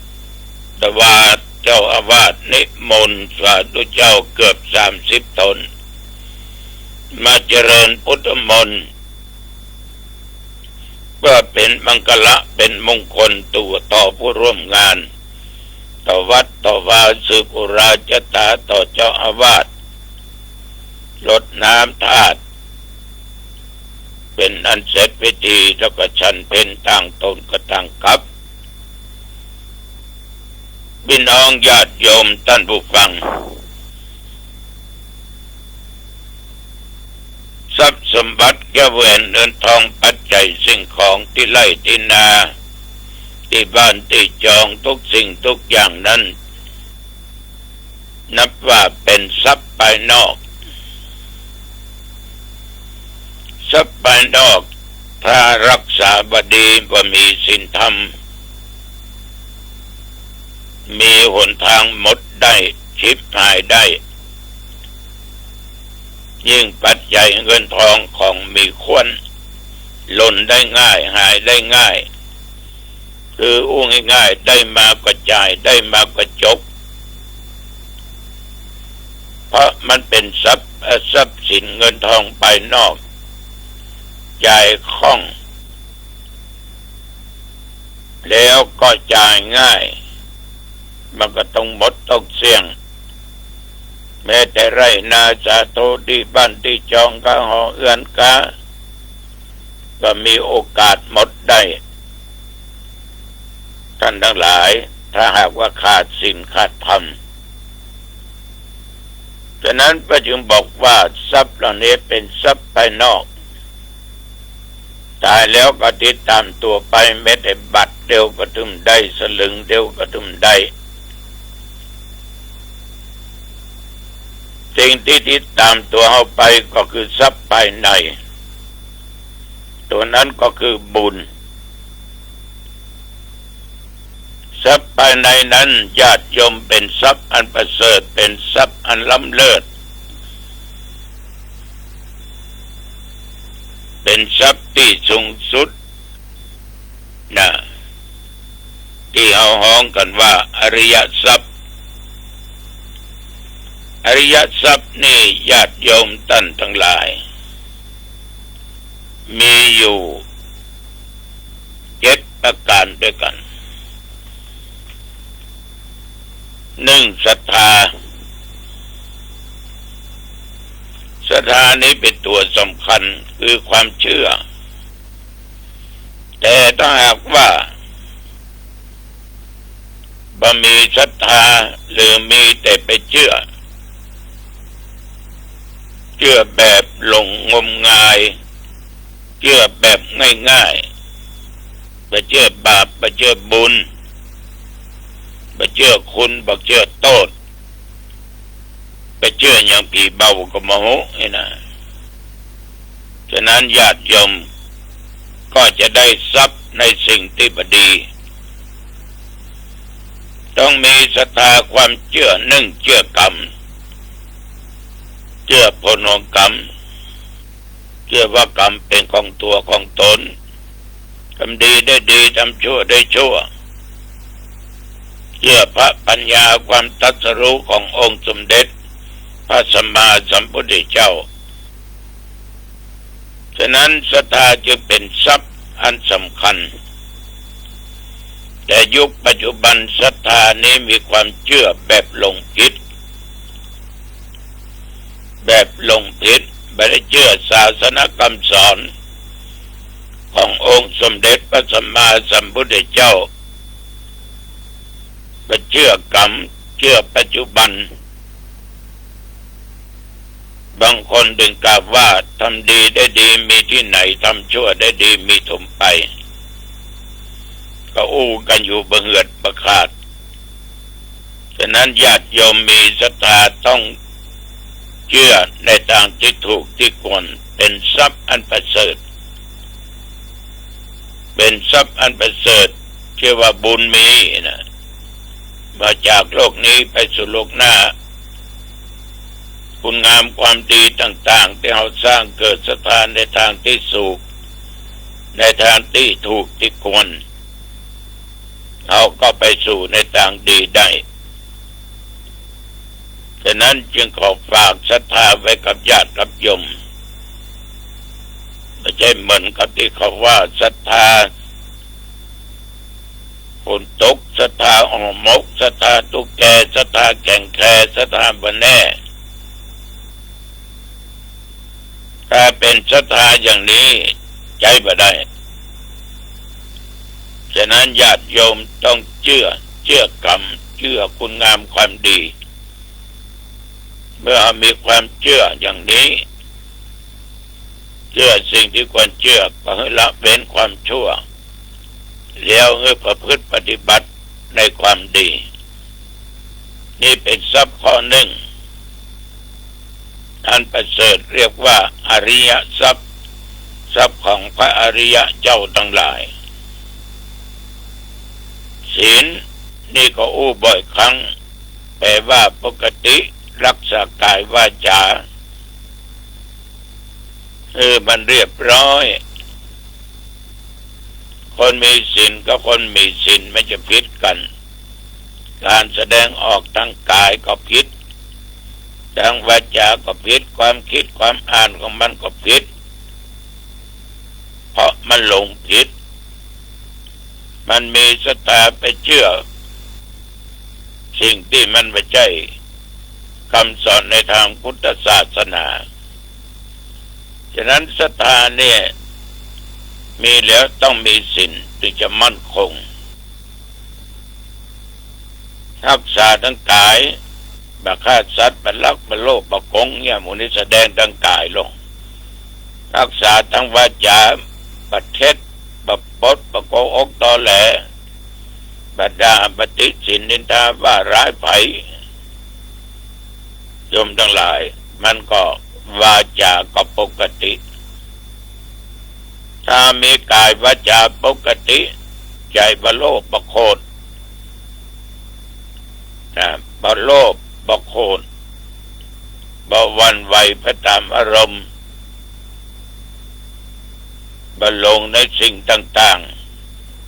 ำแต่ว่าเจ้าอาวาสนิมนต์สาธุเจ้าเกือบ30 ตนมาเจริญพุทธมนต์เพื่อเป็นมังคละเป็นมงคลต่อผู้ร่วมงานต่อวัดต่อวาสืบอุราชตาต่อเจ้าอาวาสรดน้ำธาตุเป็นอันเสร็จพิธีแล้วก็ฉันเพลต่างตนก็ต่างกลับพี่น้องญาติโยมท่านผู้ฟังทรัพย์สมบัติแก้วแหวนเงินทองปัจจัยสิ่งของที่ไร่ที่นาที่บ้านที่จองทุกสิ่งทุกอย่างนั้นนับว่าเป็นทรัพย์ภายนอกทรัพย์ภายนอกถ้ารักษาบดีบ่มีศีลธรรมมีหนทางหมดได้ชิบหายได้ยิ่งปัจจัยเงินทองของมีควรหล่นได้ง่ายหายได้ง่ายคืออู้ง่ายๆได้มาก็จ่ายได้มาก็จบเพราะมันเป็นทรัพย์สินเงินทองภายนอกจ่ายคล่องแล้วก็จ่ายง่ายมันก็ต้องหมดต้องเสี่ยงแม้แต่ไรนาสาโทที่บ้านที่จองกะหอเอื้อนกะก็มีโอกาสหมดได้ท่านทั้งหลายถ้าหากว่าขาดศีลขาดธรรมฉะนั้นพระจึงบอกว่าทรัพย์เหล่านี้เป็นทรัพย์ภายนอกตายแล้วก็ติดตามตัวไปแม้แต่บัตรเดียวก็ถึงได้สลึงเดียวก็ถึงได้สิ่งที่ติดตามตัวเราไปก็คือทรัพย์ภายในตัวนั้นก็คือบุญทรัพย์ภายในนั้นญาติโยมเป็นทรัพย์อันประเสริฐเป็นทรัพย์อันล้ำเลิศเป็นทรัพย์ที่สูงสุดนะที่เอาฮ้องกันว่าอริยทรัพย์อริยทรัพย์นี่ญาติโยมท่านทั้งหลายมีอยู่7 ประการด้วยกัน1ศรัทธาศรัทธานี้เป็นตัวสำคัญคือความเชื่อแต่ถ้าหากว่าบ่มีศรัทธาหรือมีแต่ไปเชื่อแบบหลงงมงายเชื่อแบบง่ายๆไปเชื่อบาปไปเชื่อบุญไปเชื่อคุณไปเชื่อโทษไปเชื่ออย่างผีเบาก็โมโหนี่นะฉะนั้นญาติโยมก็จะได้ทรัพย์ในสิ่งที่บดีต้องมีศรัทธาความเชื่อเชื่อกรรมเชื่อผลของกรรมเชื่อว่ากรรมเป็นของตัวของตนทำดีได้ดีทำชั่วได้ชั่วเชื่อพระปัญญาความตรัสรู้ขององค์สมเด็จพระสัมมาสัมพุทธเจ้าฉะนั้นศรัทธาจึงเป็นทรัพย์อันสำคัญแต่ยุคปัจจุบันศรัทธานี้มีความเชื่อแบบหลงผิดไม่ได้เชื่อศาสนคำสอนขององค์สมเด็จพระสัมมาสัมพุทธเจ้าก็เชื่อกรรมเชื่อปัจจุบันบางคนดึงกล่าวว่าทำดีได้ดีมีที่ไหนทำชั่วได้ดีมีถมไปก็อู้กันอยู่บะเหือดบะขาดฉะนั้นญาติโยมมีศรัทธาต้องเชื่อในทางที่ถูกที่ควรเป็นทรัพย์อันประเสริฐ เป็นทรัพย์อันประเสริฐเชื่อว่าบุญมีนะมาจากโลกนี้ไปสู่โลกหน้าคุณงามความดีต่างๆที่เราสร้างเกิดศรัทธาในทางที่สูงในทางที่ถูกที่ควรเราก็ไปสู่ในทางดีได้ฉะนั้นจึงขอฝากศรัทธาไว้กับญาติกับโยมไม่ใช่เหมือนกับที่เขาว่าศรัทธาฝนตกศรัทธาออกมกศรัทธาตุ๊กแกศรัทธาแก่งแคศรัทธาบ่แน่ถ้าเป็นศรัทธาอย่างนี้ใจบ่ได้ฉะนั้นญาติโยมต้องเชื่อกรรมเชื่อคุณงามความดีเมื่อมีความเชื่ออย่างนี้เชื่อสิ่งที่ควรเชื่อก็ให้ละเว้นความชั่วแล้วให้ประพฤติปฏิบัติในความดีนี่เป็นทรัพย์ข้อหนึ่งอันประเสริฐเรียกว่าอริยทรัพย์ทรัพย์ของพระอริยเจ้าทั้งหลายศีลนี่ก็อู้บ่อยครั้งแปลว่าปกติรักษากายวาจามันเรียบร้อยคนมีศีลกับคนมีศีลไม่จะผิดกันการแสดงออกทางกายก็ผิดทางวาจาก็ผิดความคิดความอ่านของมันก็ผิดเพราะมันหลงผิดมันมีศรัทธาไปเชื่อสิ่งที่มันไม่ใช่คำสอนในทางพุทธศาสนาฉะนั้นศรัทธาเนี่ยมีแล้วต้องมีศีลถึงจะมั่นคงรักษาทั้งกายบัฆ่าสัตว์บัลักบัโลภบัโกงเนี่ยมูนี้แสดงทั้งกายลงรักษาทั้งวาจาบัเท็จบัปดบัโกหกตอแหลบัด่าบัติฉินนินทาว่าร้ายไผโยมทั้งหลายมันก็วาจาก็ปกติถ้ามีกายวาจาปกติใจบ่โลภบ่โกรธบ่โลภบ่โกรธบ่หวั่นไหวไปตามอารมณ์บ่หลงในสิ่งต่าง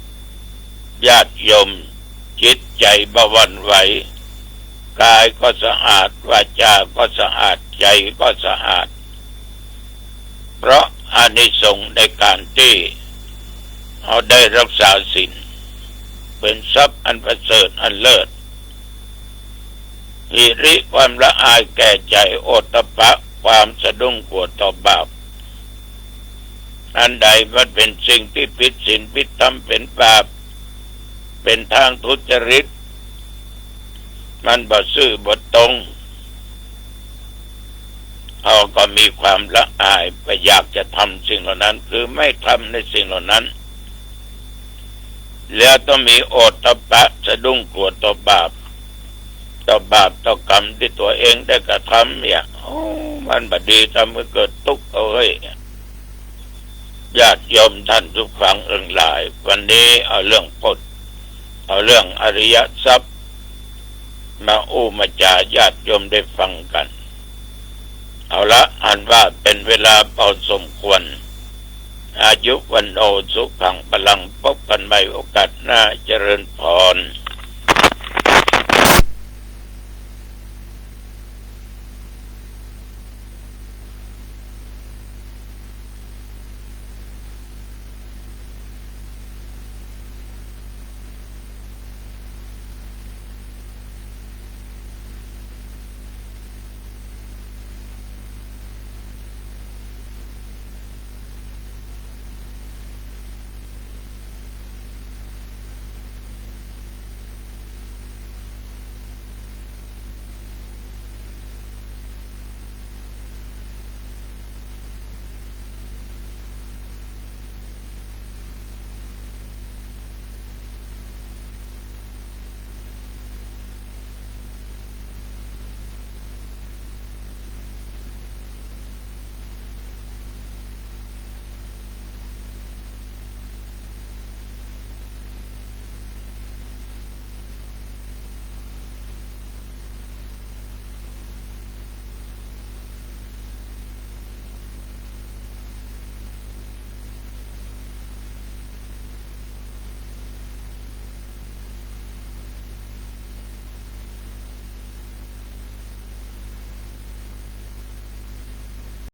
ๆญาติโยมจิตใจบ่หวั่นไหวกายก็สะอาดวาจาก็สะอาดใจก็สะอาดเพราะอานิสงส์ในการที่เราได้รักษาศีลเป็นทรัพย์อันประเสริฐอันเลิศหิริความละอายแก่ใจโอตตัปปะความสะดุ้งกลัวต่อบาปอันใดมันเป็นสิ่งที่ผิดศีลผิดธรรมเป็นบาปเป็นทางทุจริตมันบ่ซื่อบ่ตรงเราก็มีความละอายไปอยากจะทำสิ่งเหล่านั้นคือไม่ทำในสิ่งเหล่านั้นแล้วต้องมีโอตตัปปะสะดุ้งกลัวต่อบาปต่อกรรมที่ตัวเองได้กระทำเนี่ยมันบดีทำให้เกิดทุกข์เอาเฮ้ยญาติโยมท่านทุกฝังเอิงหลายวันนี้เอาเรื่องพจน์เอาเรื่องอริยทรัพย์มามาจาญาติโยมได้ฟังกันเอาละอ่านว่าเป็นเวลาพอสมควรอายุวันโอสุขังพลังพบกันใหม่โอกาสหน้าเจริญพร